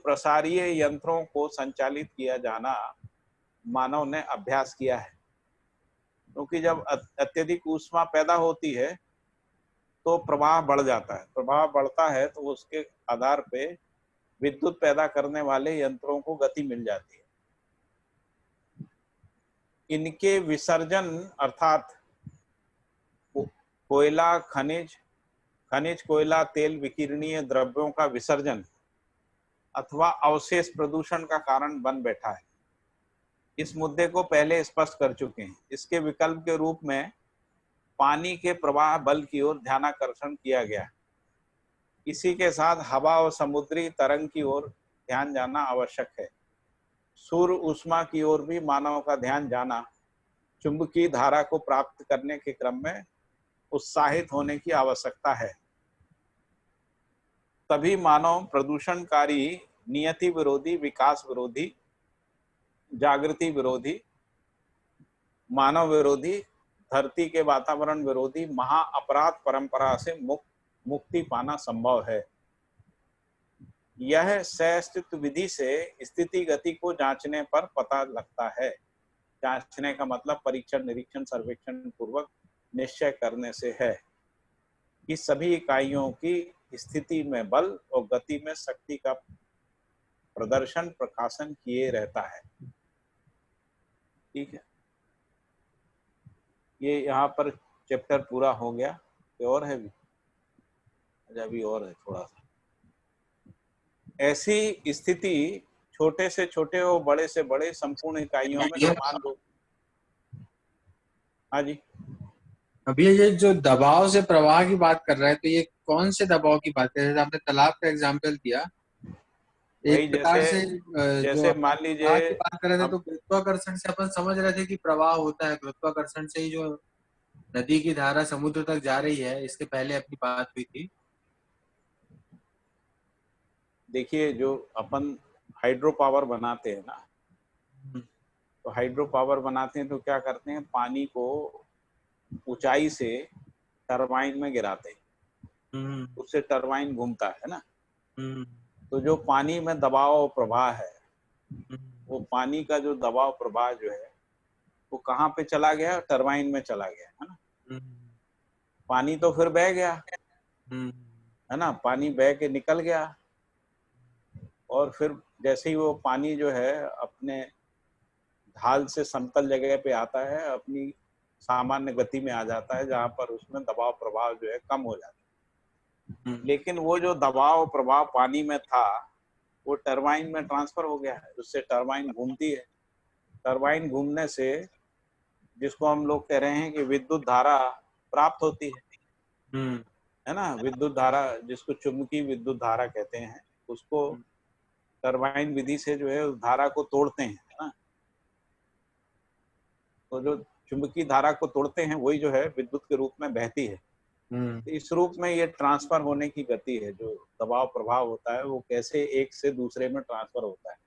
S1: प्रसारीय यंत्रों को संचालित किया जाना मानव ने अभ्यास किया है। क्योंकि जब अत्यधिक ऊष्मा पैदा होती है तो प्रवाह बढ़ जाता है। प्रवाह बढ़ता है तो उसके आधार पे विद्युत पैदा करने वाले यंत्रों को गति मिल जाती है। इनके विसर्जन अर्थात कोयला, खनिज कोयला, तेल, विकिरणीय द्रव्यों का विसर्जन अथवा अवशेष प्रदूषण का कारण बन बैठा है। इस मुद्दे को पहले स्पष्ट कर चुके हैं। इसके विकल्प के रूप में पानी के प्रवाह बल की ओर ध्यानाकर्षण किया गया। इसी के साथ हवा और समुद्री तरंग की ओर ध्यान जाना आवश्यक है। सूर्य ऊष्मा की ओर भी मानव का ध्यान जाना चुंबकीय धारा को प्राप्त करने के क्रम में उत्साहित होने की आवश्यकता है। तभी मानव प्रदूषणकारी, नियति विरोधी, विकास विरोधी, जागृति विरोधी, मानव विरोधी, धरती के वातावरण विरोधी महा अपराध परंपरा से मुक्ति पाना संभव है। यह सह-अस्तित्व विधि से स्थिति गति को जांचने पर पता लगता है। जांचने का मतलब परीक्षण, निरीक्षण, सर्वेक्षण पूर्वक निश्चय करने से है कि सभी इकाइयों की स्थिति में बल और गति में शक्ति का प्रदर्शन, प्रकाशन किए रहता है। ठीक है, ये यहाँ पर चैप्टर पूरा हो गया। और है भी, अभी और है थोड़ा सा। ऐसी स्थिति छोटे से छोटे और बड़े से बड़े संपूर्ण इकाइयों में समान रूप। हाँ जी,
S8: अभी ये जो दबाव से प्रवाह की बात कर रहा है, तो ये कौन से दबाव की बात कर रहे हैं? आपने तालाब का एग्जाम्पल दिया। एक प्रकार से
S1: जैसे मान लीजिए
S8: की बात कर रहे थे, तो गुरुत्वाकर्षण से अपन समझ रहे थे कि प्रवाह होता है। गुरुत्वाकर्षण से ही जो नदी की धारा समुद्र तक जा रही है, इसके पहले अपनी बात हुई थी।
S1: देखिए, जो अपन हाइड्रो पावर बनाते हैं ना, तो हाइड्रो पावर बनाते हैं तो क्या करते हैं, पानी को ऊंचाई से टरबाइन में गिराते हैं, उससे टरबाइन घूमता है ना। तो जो पानी में दबाव और प्रवाह है, वो पानी का जो दबाव प्रवाह जो है वो कहाँ पे चला गया? टरबाइन में चला गया, है ना। पानी तो फिर बह गया, है ना, पानी बह के निकल गया। और फिर जैसे ही वो पानी जो है अपने ढाल से समतल जगह पे आता है, अपनी सामान्य गति में आ जाता है, जहां पर उसमें दबाव प्रभाव जो है कम हो जाता है। लेकिन वो जो दबाव प्रभाव पानी में था वो टरबाइन में ट्रांसफर हो गया है, उससे टरबाइन घूमती है। टरबाइन घूमने से जिसको हम लोग कह रहे हैं कि विद्युत धारा प्राप्त होती है। है ना, विद्युत धारा जिसको चुंबकीय विद्युत धारा कहते हैं, उसको टरबाइन विधि से जो है उस धारा को तोड़ते हैं, है ना। तो जो चुंबकीय धारा को तोड़ते हैं वही जो है विद्युत के रूप में बहती है। तो इस रूप में ये ट्रांसफर होने की गति है, जो दबाव प्रभाव होता है वो कैसे एक से दूसरे में ट्रांसफर होता है।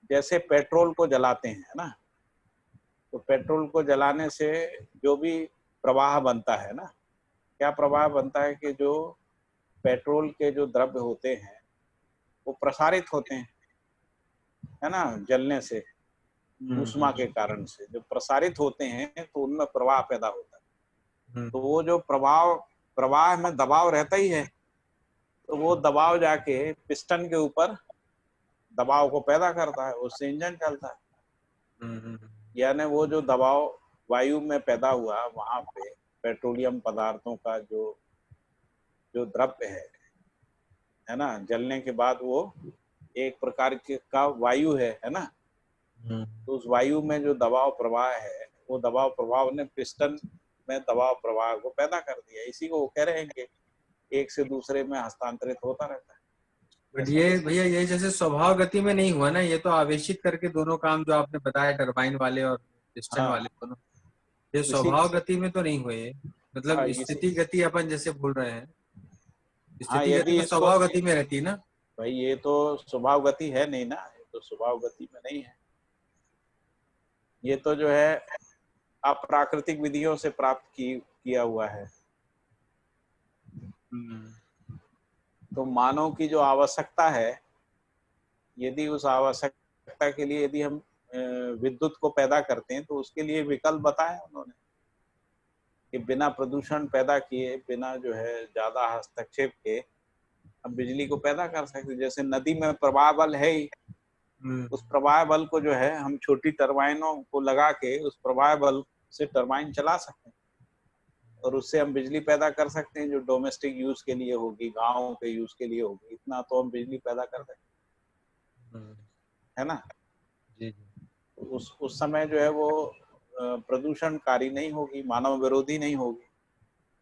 S1: जैसे पेट्रोल को जलाते हैं, है ना, तो पेट्रोल को जलाने से जो भी प्रवाह बनता है ना, क्या प्रवाह बनता है कि जो पेट्रोल के जो द्रव्य होते हैं वो प्रसारित होते हैं, है ना, जलने से, ऊष्मा के कारण से जो प्रसारित होते हैं तो उनमें प्रवाह पैदा होता है। तो वो जो प्रवाह में दबाव रहता ही है, तो वो दबाव जाके पिस्टन के ऊपर दबाव को पैदा करता है, उससे इंजन चलता है। यानी वो जो दबाव वायु में पैदा हुआ वहां पे पेट्रोलियम पदार्थों का जो द्रव्य है ना, जलने के बाद वो एक प्रकार का वायु है ना, तो उस वायु में जो दबाव प्रवाह है वो दबाव प्रवाह ने पिस्टन में दबाव प्रवाह को पैदा कर दिया। इसी को वो कह रहे हैं कि एक से दूसरे में हस्तांतरित होता रहता है।
S8: बट ये भैया ये जैसे स्वभाव गति में नहीं हुआ ना, ये तो आवेशित करके दोनों काम जो आपने बताया टरबाइन वाले और पिस्टन वाले दोनों, ये स्वभाव गति में तो नहीं हुए। मतलब स्थिति गति अपन जैसे बोल रहे हैं, स्थिति गति तो स्वभाव गति में रहती है ना
S1: भाई। ये तो स्वभाव गति है नहीं ना, ये तो स्वभाव गति में नहीं है। ये तो जो है अप्राकृतिक विधियों से प्राप्त किया हुआ है। तो मानव की जो आवश्यकता है, यदि उस आवश्यकता के लिए यदि हम विद्युत को पैदा करते हैं तो उसके लिए विकल्प बताए उन्होंने कि बिना प्रदूषण पैदा किए, बिना जो है ज्यादा हस्तक्षेप के हम बिजली को पैदा कर सकते। जैसे नदी में प्रवाह बल है ही, उस प्रवाह बल को जो है हम छोटी टरबाइनों को लगा के उस प्रवाह बल से टरबाइन चला सकते हैं और उससे हम बिजली पैदा कर सकते हैं जो डोमेस्टिक यूज के लिए होगी, गाँव के यूज के लिए होगी। इतना तो हम बिजली पैदा कर सकते हैं, है ना। उस समय जो है वो प्रदूषणकारी नहीं होगी, मानव विरोधी नहीं होगी,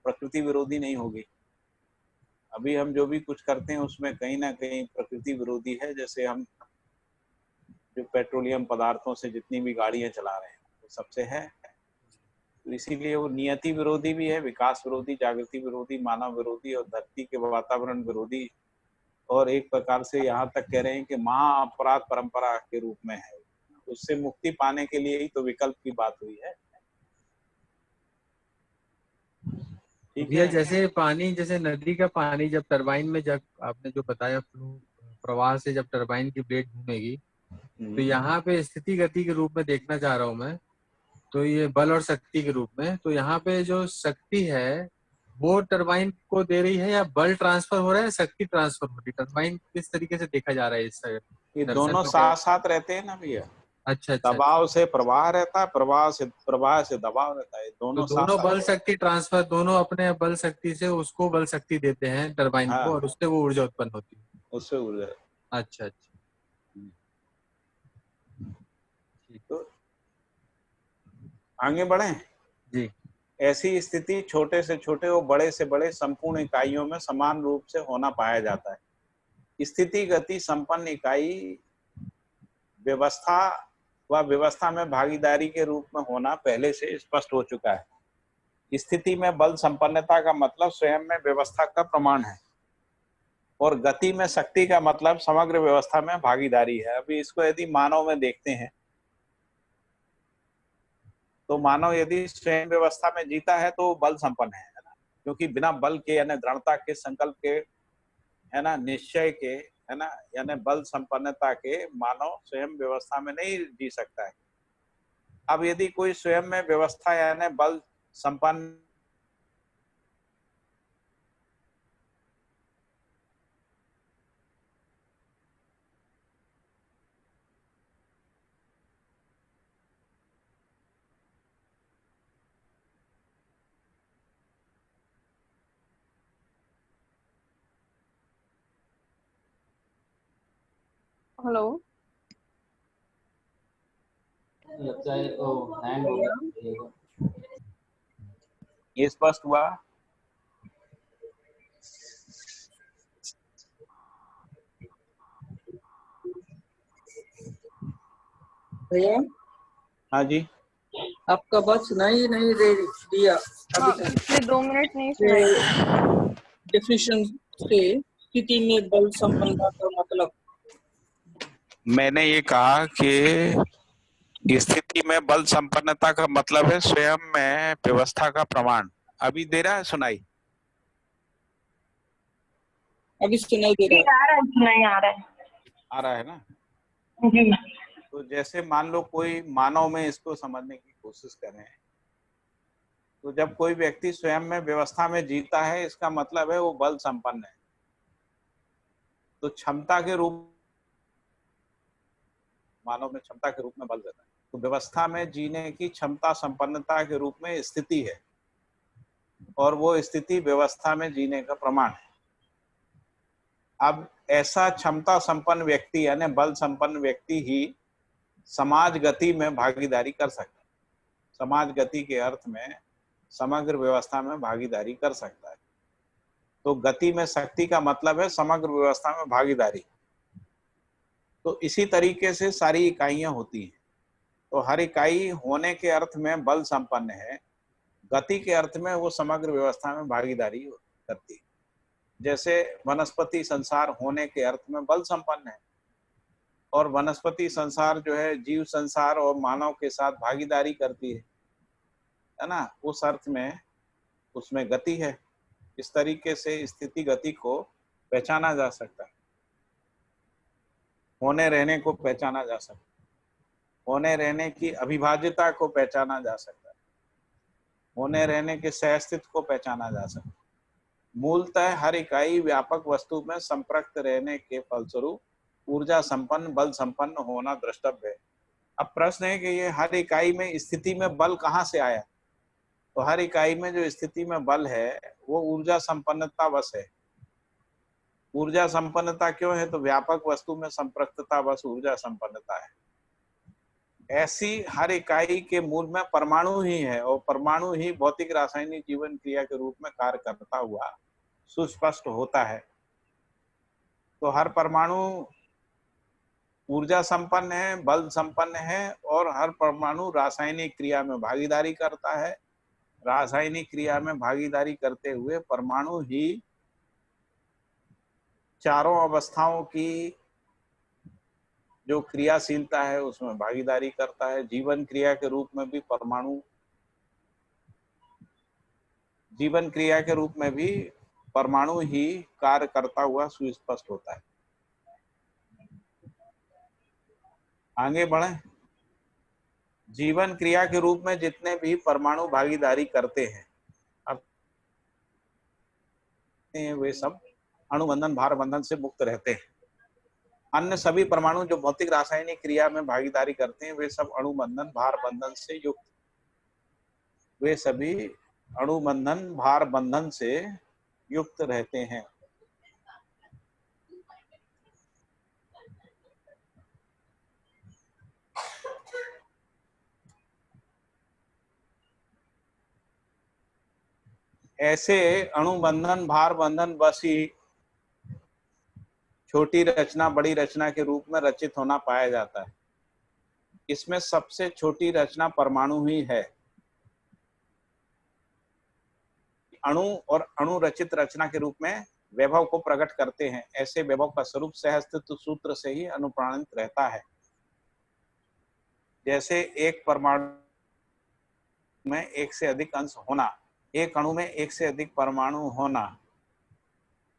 S1: प्रकृति विरोधी नहीं होगी। अभी हम जो भी कुछ करते हैं उसमें कहीं ना कहीं प्रकृति विरोधी है। जैसे हम जो पेट्रोलियम पदार्थों से जितनी भी गाड़ियां चला रहे हैं वो सबसे है, तो इसीलिए वो नियति विरोधी भी है, विकास विरोधी, जागृति विरोधी, मानव विरोधी और धरती के वातावरण विरोधी, और एक प्रकार से यहाँ तक कह रहे हैं कि महा अपराध परंपरा के रूप में है। उससे मुक्ति पाने के लिए ही तो विकल्प की बात हुई है।
S8: भैया जैसे पानी, जैसे नदी का पानी जब टरबाइन में, जब आपने जो बताया प्रवाह से जब टरबाइन की ब्लेड घूमेगी, तो यहाँ पे स्थिति गति के रूप में देखना चाह रहा हूँ मैं, तो ये बल और शक्ति के रूप में, तो यहाँ पे जो शक्ति है वो टरबाइन को दे रही है या बल ट्रांसफर हो रहा है, शक्ति ट्रांसफर हो रही है? टरबाइन किस तरीके से देखा जा रहा है इस
S1: ये दोनों साथ साथ रहते हैं ना भैया।
S8: अच्छा।
S1: दबाव से प्रवाह रहता है, प्रवाह से दबाव रहता है, दोनों
S8: तो दोनों बल शक्ति ट्रांसफर, दोनों अपने बल शक्ति से उसको बल शक्ति देते हैं टरबाइन को, और उससे वो ऊर्जा उत्पन्न होती है।
S1: उससे ऊर्जा।
S8: अच्छा।
S1: तो आगे बढ़े
S8: जी।
S1: ऐसी स्थिति छोटे से छोटे और बड़े से बड़े संपूर्ण इकाइयों में समान रूप से होना पाया जाता है। स्थिति गति संपन्न इकाई व्यवस्था में भागीदारी के रूप में होना पहले से स्पष्ट हो चुका है। स्थिति में बल संपन्नता का मतलब स्वयं में व्यवस्था का प्रमाण है, और गति में शक्ति का मतलब समग्र व्यवस्था में भागीदारी है। अभी इसको यदि मानव में देखते हैं तो मानव यदि स्वयं व्यवस्था में जीता है तो बल संपन्न है ना, क्योंकि बिना बल के यानी दृढ़ता के, संकल्प के, है ना, निश्चय के, है ना, यानी बल संपन्नता के मानव स्वयं व्यवस्था में नहीं जी सकता है। अब यदि कोई स्वयं में व्यवस्था यानी बल संपन्न
S6: हेलो,
S4: लगता है हैंग हो गया।
S1: ये स्पष्ट हुआ।
S9: भैया
S1: हाँ जी,
S9: आपका बात सुनाई नहीं दे दिया
S6: हाँ,
S9: अभी तक।
S6: पिछले 2 मिनट नहीं सुनाई।
S9: डेफिनेशन से स्थिति में बल संपन्नता का मतलब।
S1: मैंने ये कहा कि स्थिति में बल संपन्नता का मतलब है स्वयं में व्यवस्था का प्रमाण। अभी दे रहा है सुनाई?
S9: अभी सुनाई दे रहा है।
S6: नहीं आ रहा है।
S1: आ रहा है ना?
S6: जी।
S1: तो जैसे मान लो कोई मानव में इसको समझने की कोशिश करें, तो जब कोई व्यक्ति स्वयं में व्यवस्था में जीता है, इसका मतलब है वो बल संपन्न है। तो क्षमता के रूप, मानव में क्षमता के रूप में बल देता है, तो व्यवस्था में जीने की क्षमता संपन्नता के रूप में स्थिति है, और वो स्थिति व्यवस्था में जीने का प्रमाण है। अब ऐसा क्षमता संपन्न व्यक्ति यानी बल संपन्न व्यक्ति ही समाज गति में भागीदारी कर सकता है। समाज गति के अर्थ में समग्र व्यवस्था में भागीदारी कर सकता है। तो गति में शक्ति का मतलब है समग्र व्यवस्था में भागीदारी। तो इसी तरीके से सारी इकाइयां होती हैं। तो हर इकाई होने के अर्थ में बल संपन्न है, गति के अर्थ में वो समग्र व्यवस्था में भागीदारी करती है। जैसे वनस्पति संसार होने के अर्थ में बल संपन्न है, और वनस्पति संसार जो है जीव संसार और मानव के साथ भागीदारी करती है ना, उस अर्थ में उसमें गति है। इस तरीके से स्थिति गति को पहचाना जा सकता है, होने रहने को पहचाना जा सकता है, होने रहने की अविभाज्यता को पहचाना जा सकता है, होने रहने के सहअस्तित्व को पहचाना जा सकता है। मूलतः हर इकाई व्यापक वस्तु में संपृक्त रहने के फलस्वरूप ऊर्जा संपन्न बल संपन्न होना द्रष्टव्य है। अब प्रश्न है कि ये हर इकाई में स्थिति में बल कहाँ से आया? तो हर इकाई में जो स्थिति में बल है वो ऊर्जा संपन्नता वश है। ऊर्जा संपन्नता क्यों है? तो व्यापक वस्तु में संपृक्तता वश ऊर्जा संपन्नता है। ऐसी हर इकाई के मूल में परमाणु ही है, और परमाणु ही भौतिक रासायनिक जीवन क्रिया के रूप में कार्य करता हुआ सुस्पष्ट होता है। तो हर परमाणु ऊर्जा संपन्न है, बल संपन्न है, और हर परमाणु रासायनिक क्रिया में भागीदारी करता है। रासायनिक क्रिया में भागीदारी करते हुए परमाणु ही चारों अवस्थाओं की जो क्रियाशीलता है उसमें भागीदारी करता है। जीवन क्रिया के रूप में भी परमाणु, जीवन क्रिया के रूप में भी परमाणु ही कार्य करता हुआ सुस्पष्ट होता है। आगे बढ़े। जीवन क्रिया के रूप में जितने भी परमाणु भागीदारी करते हैं, अब वे सब अणुबंधन भार बंधन से मुक्त रहते हैं। अन्य सभी परमाणु जो भौतिक रासायनिक क्रिया में भागीदारी करते हैं वे सब अणुबंधन भार बंधन से युक्त, वे सभी अणुबंधन भार बंधन से युक्त रहते हैं। ऐसे अणुबंधन भार बंधन बस ही छोटी रचना बड़ी रचना के रूप में रचित होना पाया जाता है। इसमें सबसे छोटी रचना परमाणु ही है। अणु और अणु रचित रचना के रूप में वैभव को प्रकट करते हैं। ऐसे वैभव का स्वरूप सहअस्तित्व सूत्र से ही अनुप्राणित रहता है। जैसे एक परमाणु में एक से अधिक अंश होना, एक अणु में एक से अधिक परमाणु होना,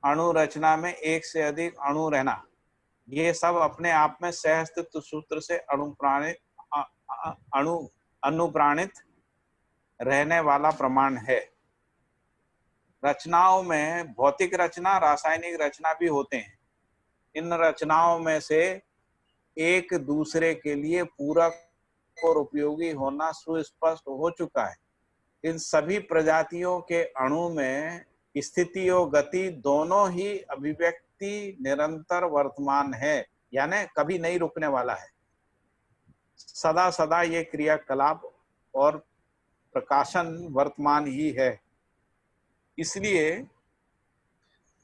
S1: अणु रचना में एक से अधिक अणु रहना, ये सब अपने आप में सहअस्तित्व सूत्र से अनुप्राणित रहने वाला प्रमाण है। रचनाओं में भौतिक रचना, रासायनिक रचना भी होते हैं। इन रचनाओं में से एक दूसरे के लिए पूरक और उपयोगी होना सुस्पष्ट हो चुका है। इन सभी प्रजातियों के अणु में स्थिति और गति दोनों ही अभिव्यक्ति निरंतर वर्तमान है, यानी कभी नहीं रुकने वाला है। सदा सदा ये क्रियाकलाप और प्रकाशन वर्तमान ही है। इसलिए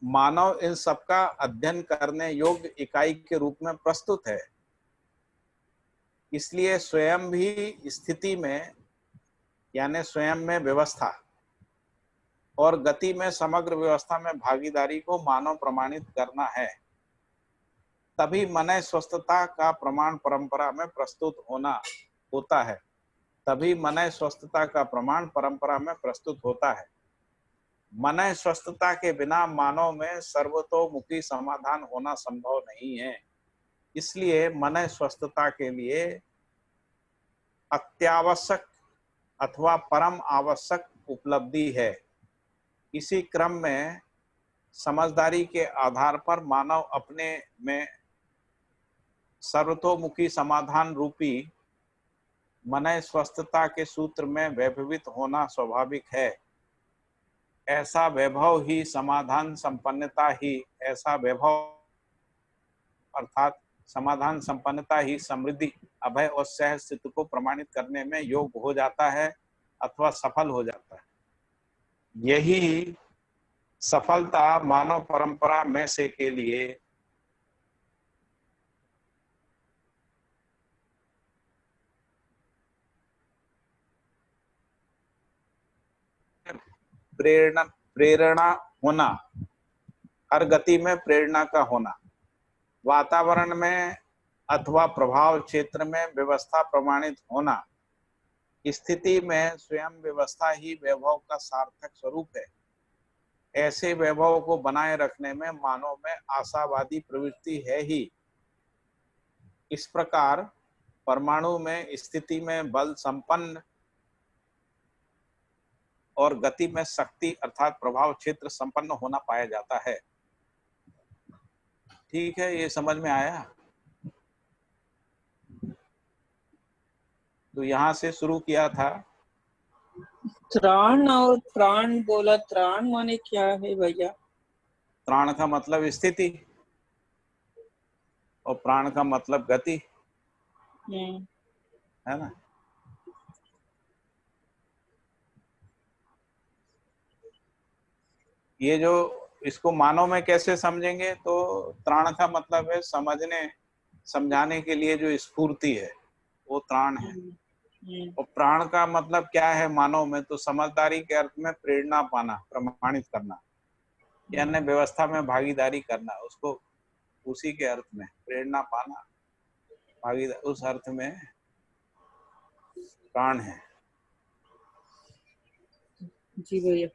S1: मानव इन सबका अध्ययन करने योग्य इकाई के रूप में प्रस्तुत है। इसलिए स्वयं भी स्थिति में यानी स्वयं में व्यवस्था और गति में समग्र व्यवस्था में भागीदारी को मानव प्रमाणित करना है। तभी मन स्वस्थता का प्रमाण परंपरा में प्रस्तुत होता है। तभी मन स्वस्थता का प्रमाण परंपरा में प्रस्तुत होता है। मन स्वस्थता के बिना मानव में सर्वतोमुखी समाधान होना संभव नहीं है। इसलिए मन स्वस्थता के लिए अत्यावश्यक अथवा परम आवश्यक उपलब्धि है। इसी क्रम में समझदारी के आधार पर मानव अपने में सर्वतोमुखी समाधान रूपी मन स्वस्थता के सूत्र में वैभवित होना स्वाभाविक है। ऐसा वैभव ही समाधान संपन्नता ही ऐसा वैभव अर्थात समाधान संपन्नता ही समृद्धि, अभय और सहस्तित्व को प्रमाणित करने में योग्य हो जाता है अथवा सफल हो जाता है। यही सफलता मानव परंपरा में से के लिए प्रेरणा होना, हर गति में प्रेरणा का होना, वातावरण में अथवा प्रभाव क्षेत्र में व्यवस्था प्रमाणित होना, स्थिति में स्वयं व्यवस्था ही वैभव का सार्थक स्वरूप है। ऐसे वैभव को बनाए रखने में मानव में आशावादी प्रवृत्ति है ही। इस प्रकार परमाणु में स्थिति में बल संपन्न और गति में शक्ति अर्थात प्रभाव क्षेत्र संपन्न होना पाया जाता है। ठीक है, ये समझ में आया? तो यहां से शुरू किया था।
S9: त्राण और प्राण बोला, त्राण माने क्या है भैया?
S1: त्राण का मतलब स्थिति और प्राण का मतलब गति है ना। ये जो इसको मानव में कैसे समझेंगे, तो त्राण का मतलब है समझने समझाने के लिए जो स्फूर्ति है वो त्राण है। और प्राण का मतलब क्या है मानव में, तो समझदारी के अर्थ में प्रेरणा पाना, प्रमाणित करना, यानी व्यवस्था में भागीदारी करना, उसको उसी के अर्थ में प्रेरणा पाना, भागीदार उस अर्थ में प्राण है।
S9: जी भैया।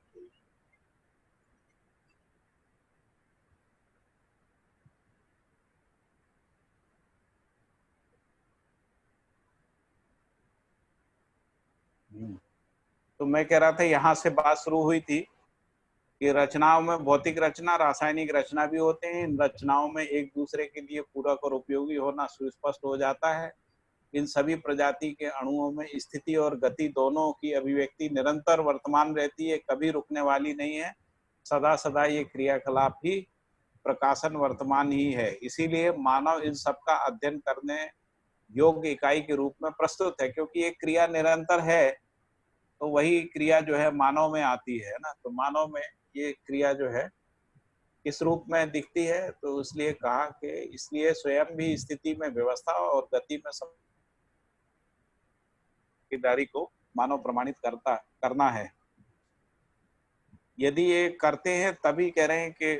S1: तो मैं कह रहा था यहाँ से बात शुरू हुई थी कि रचनाओं में भौतिक रचना, रासायनिक रचना भी होते हैं। इन रचनाओं में एक दूसरे के लिए पूरक और उपयोगी होना सुस्पष्ट हो जाता है। इन सभी प्रजाति के अणुओं में स्थिति और गति दोनों की अभिव्यक्ति निरंतर वर्तमान रहती है, कभी रुकने वाली नहीं है। सदा सदा ये क्रियाकलाप ही प्रकाशन वर्तमान ही है। इसीलिए मानव इन सब का अध्ययन करने योग्य इकाई के रूप में प्रस्तुत है, क्योंकि एक क्रिया निरंतर है तो वही क्रिया जो है मानव में आती है ना। तो मानव में ये क्रिया जो है किस रूप में दिखती है, तो इसलिए कहा कि इसलिए स्वयं भी स्थिति में व्यवस्था और गति में भागीदारी को मानव प्रमाणित करना है। यदि ये करते हैं तभी कह रहे हैं कि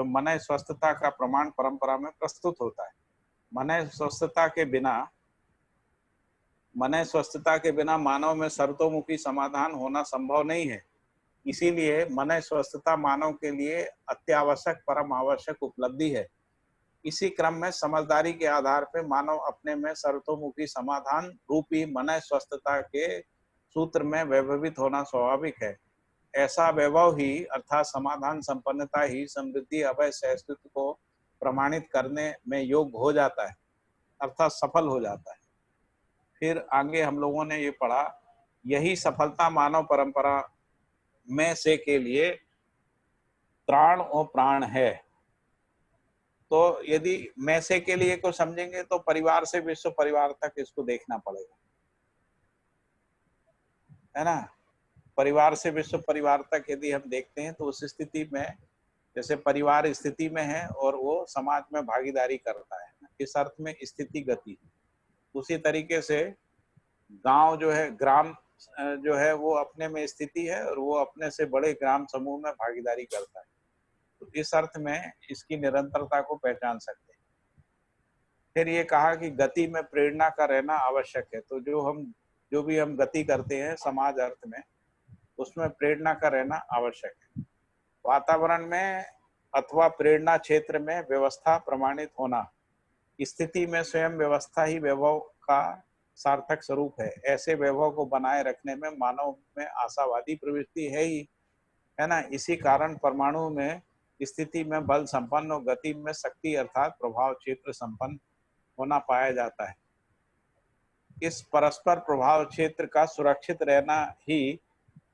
S1: मन स्वस्थता का प्रमाण परंपरा में प्रस्तुत होता है। मन स्वस्थता के बिना मानव में सर्वतोमुखी समाधान होना संभव नहीं है। इसीलिए मन स्वस्थता मानव के लिए अत्यावश्यक परम आवश्यक उपलब्धि है। इसी क्रम में समझदारी के आधार पर मानव अपने में सर्वतोमुखी समाधान रूपी मन स्वस्थता के सूत्र में वैभवित होना स्वाभाविक है। ऐसा वैभव ही अर्थात समाधान संपन्नता ही समृद्धि, अभय, सहस्तित्व को प्रमाणित करने में योग्य हो जाता है अर्थात सफल हो जाता है। फिर आगे हम लोगों ने ये पढ़ा, यही सफलता मानव परंपरा में से के लिए त्राण और प्राण है। तो यदि में से के लिए को समझेंगे तो परिवार से विश्व परिवार तक इसको देखना पड़ेगा, है ना। परिवार से विश्व परिवार तक यदि हम देखते हैं तो उस स्थिति में जैसे परिवार स्थिति में है और वो समाज में भागीदारी करता है, इस अर्थ में स्थिति गति। उसी तरीके से गांव जो है, ग्राम जो है वो अपने में स्थिति है और वो अपने से बड़े ग्राम समूह में भागीदारी करता है। तो इस अर्थ में इसकी निरंतरता को पहचान सकते हैं। फिर ये कहा कि गति में प्रेरणा का रहना आवश्यक है। तो जो भी हम गति करते हैं समाज अर्थ में, उसमें प्रेरणा का रहना आवश्यक है। वातावरण में अथवा प्रेरणा क्षेत्र में व्यवस्था प्रमाणित होना, स्थिति में स्वयं व्यवस्था ही वैभव का सार्थक स्वरूप है। ऐसे वैभव को बनाए रखने में मानव में आशावादी प्रवृत्ति है ही, है ना। इसी कारण परमाणु में स्थिति में बल संपन्न और गति में शक्ति अर्थात प्रभाव क्षेत्र संपन्न होना पाया जाता है। इस परस्पर प्रभाव क्षेत्र का सुरक्षित रहना ही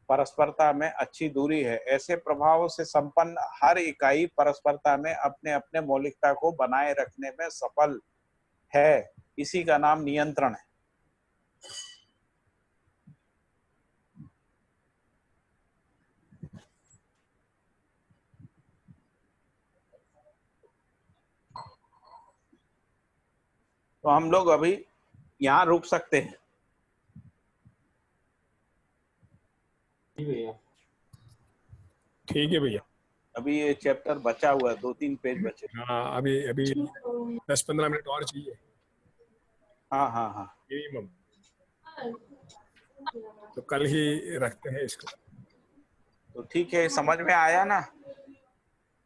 S1: परस्परता में अच्छी दूरी है। ऐसे प्रभावों से संपन्न हर इकाई परस्परता में अपने अपने मौलिकता को बनाए रखने में सफल है। इसी का नाम नियंत्रण है। तो हम लोग अभी यहाँ रुक सकते हैं।
S7: ठीक है भैया।
S1: अभी ये चैप्टर बचा हुआ है, 2-3 पेज बचे।
S7: हाँ, अभी 10-15 मिनट और चाहिए।
S1: हाँ हाँ हाँ,
S7: मिनिमम। तो कल ही रखते हैं इसको।
S1: तो ठीक है, समझ में आया ना?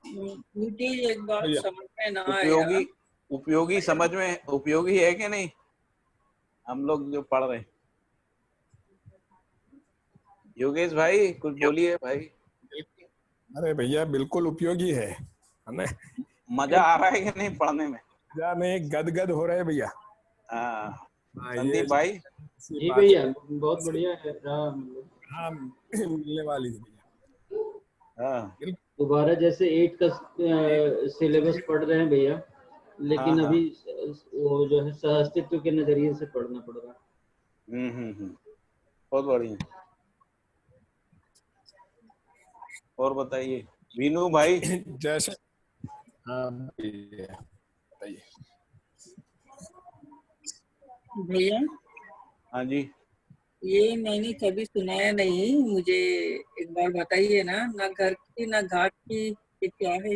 S9: मुझे एक बात समझ में ना
S1: उपयोगी उपयोगी समझ में उपयोगी है कि नहीं हम लोग जो पढ़ रहे हैं? योगेश भाई कुछ बोलिए भाई।
S7: अरे भैया बिल्कुल उपयोगी है ना।
S1: मजा आ रहा है कि नहीं पढ़ने में?
S7: मजा नहीं, गदगद हो रहे हैं भैया।
S1: हाँ, संदीप भाई।
S4: जी भैया बहुत बढ़िया है।
S7: हाँ, मिलने वाली है भैया।
S1: हाँ,
S4: दोबारा जैसे 8 का सिलेबस पढ़ रहे हैं भैया, लेकिन
S1: हाँ,
S4: अभी वो जो है सहअस्तित्व के नजरिए से पढ़ना पड़ रहा है।
S1: बहुत बढ़िया। और बताइए वीनू भाई।
S7: जैसे हाँ बताइए
S9: भैया।
S1: हाँ जी,
S9: ये मैंने कभी सुनाया नहीं, मुझे एक बार बताइए ना घर की ना घाट की, ये क्या है?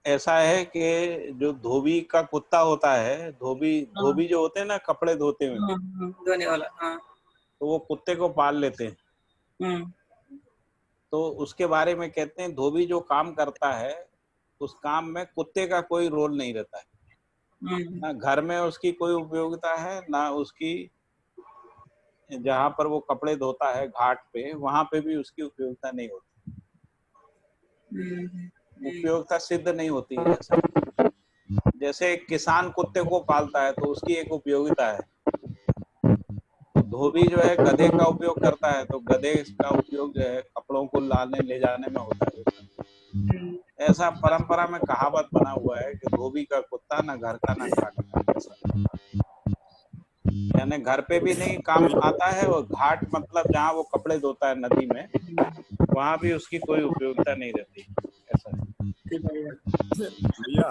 S1: ऐसा है कि जो धोबी का कुत्ता होता है, धोबी जो होते हैं ना कपड़े धोते हुए,
S9: धोने वाला। हाँ,
S1: तो वो कुत्ते को पाल लेते हैं। तो उसके बारे में कहते हैं धोबी जो काम करता है उस काम में कुत्ते का कोई रोल नहीं रहता है। ना घर में उसकी कोई उपयोगिता है, ना उसकी जहाँ पर वो कपड़े धोता है घाट पे, वहां पे भी उसकी उपयोगिता नहीं होती, उपयोगिता सिद्ध नहीं होती है। ऐसा जैसे एक किसान कुत्ते को पालता है तो उसकी एक उपयोगिता है। धोबी जो है गधे का उपयोग करता है तो गधे का उपयोग जो है कपड़ों को लाने ले जाने में होता है। ऐसा परंपरा में कहावत बना हुआ है कि धोबी का कुत्ता ना घर का ना घाट का। यानी घर पे भी नहीं काम आता है और घाट मतलब जहाँ वो कपड़े धोता है नदी में, वहां भी उसकी कोई उपयोगिता नहीं रहती। ऐसा
S7: भैया।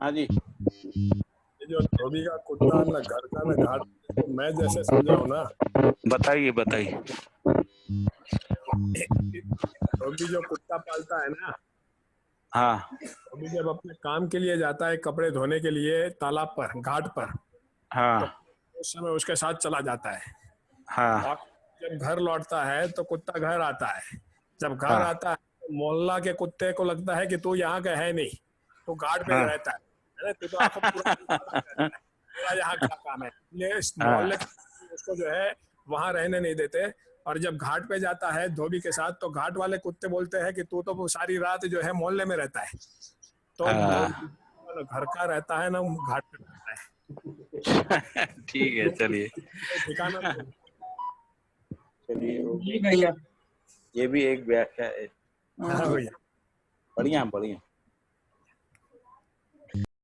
S1: हाँ जी।
S7: ये जो धोबी का कुत्ता ना घर का ना घाट, तो मैं जैसे समझा हूँ ना।
S1: बताइए बताइए।
S7: धोबी जो कुत्ता पालता है ना,
S1: हाँ,
S7: धोबी जब अपने काम के लिए जाता है कपड़े धोने के लिए तालाब पर घाट पर,
S1: हाँ,
S7: तो उस समय उसके साथ चला जाता है।
S1: हाँ,
S7: और जब घर लौटता है तो कुत्ता घर आता है। जब घर
S1: हाँ,
S7: आता है तो मोहल्ला के कुत्ते को लगता है कि तू यहाँ का है नहीं, तू घाट पे
S1: हाँ,
S7: रहता है, तू तो आपको पूरा यहाँ क्या काम है। ये इस मोहल्ले उसको जो है वहां रहने नहीं देते। और जब घाट पे जाता है धोबी के साथ तो घाट वाले कुत्ते बोलते हैं कि तू तो सारी रात जो है मोहल्ले में रहता है। तो घर का रहता है ना घाट पे रहता है।
S1: ठीक है, चलिए
S7: ठिकाना
S1: चलिए
S9: भैया।
S1: ये भी एक व्याख्या है।
S7: हाँ भैया,
S1: बढ़िया बढ़िया।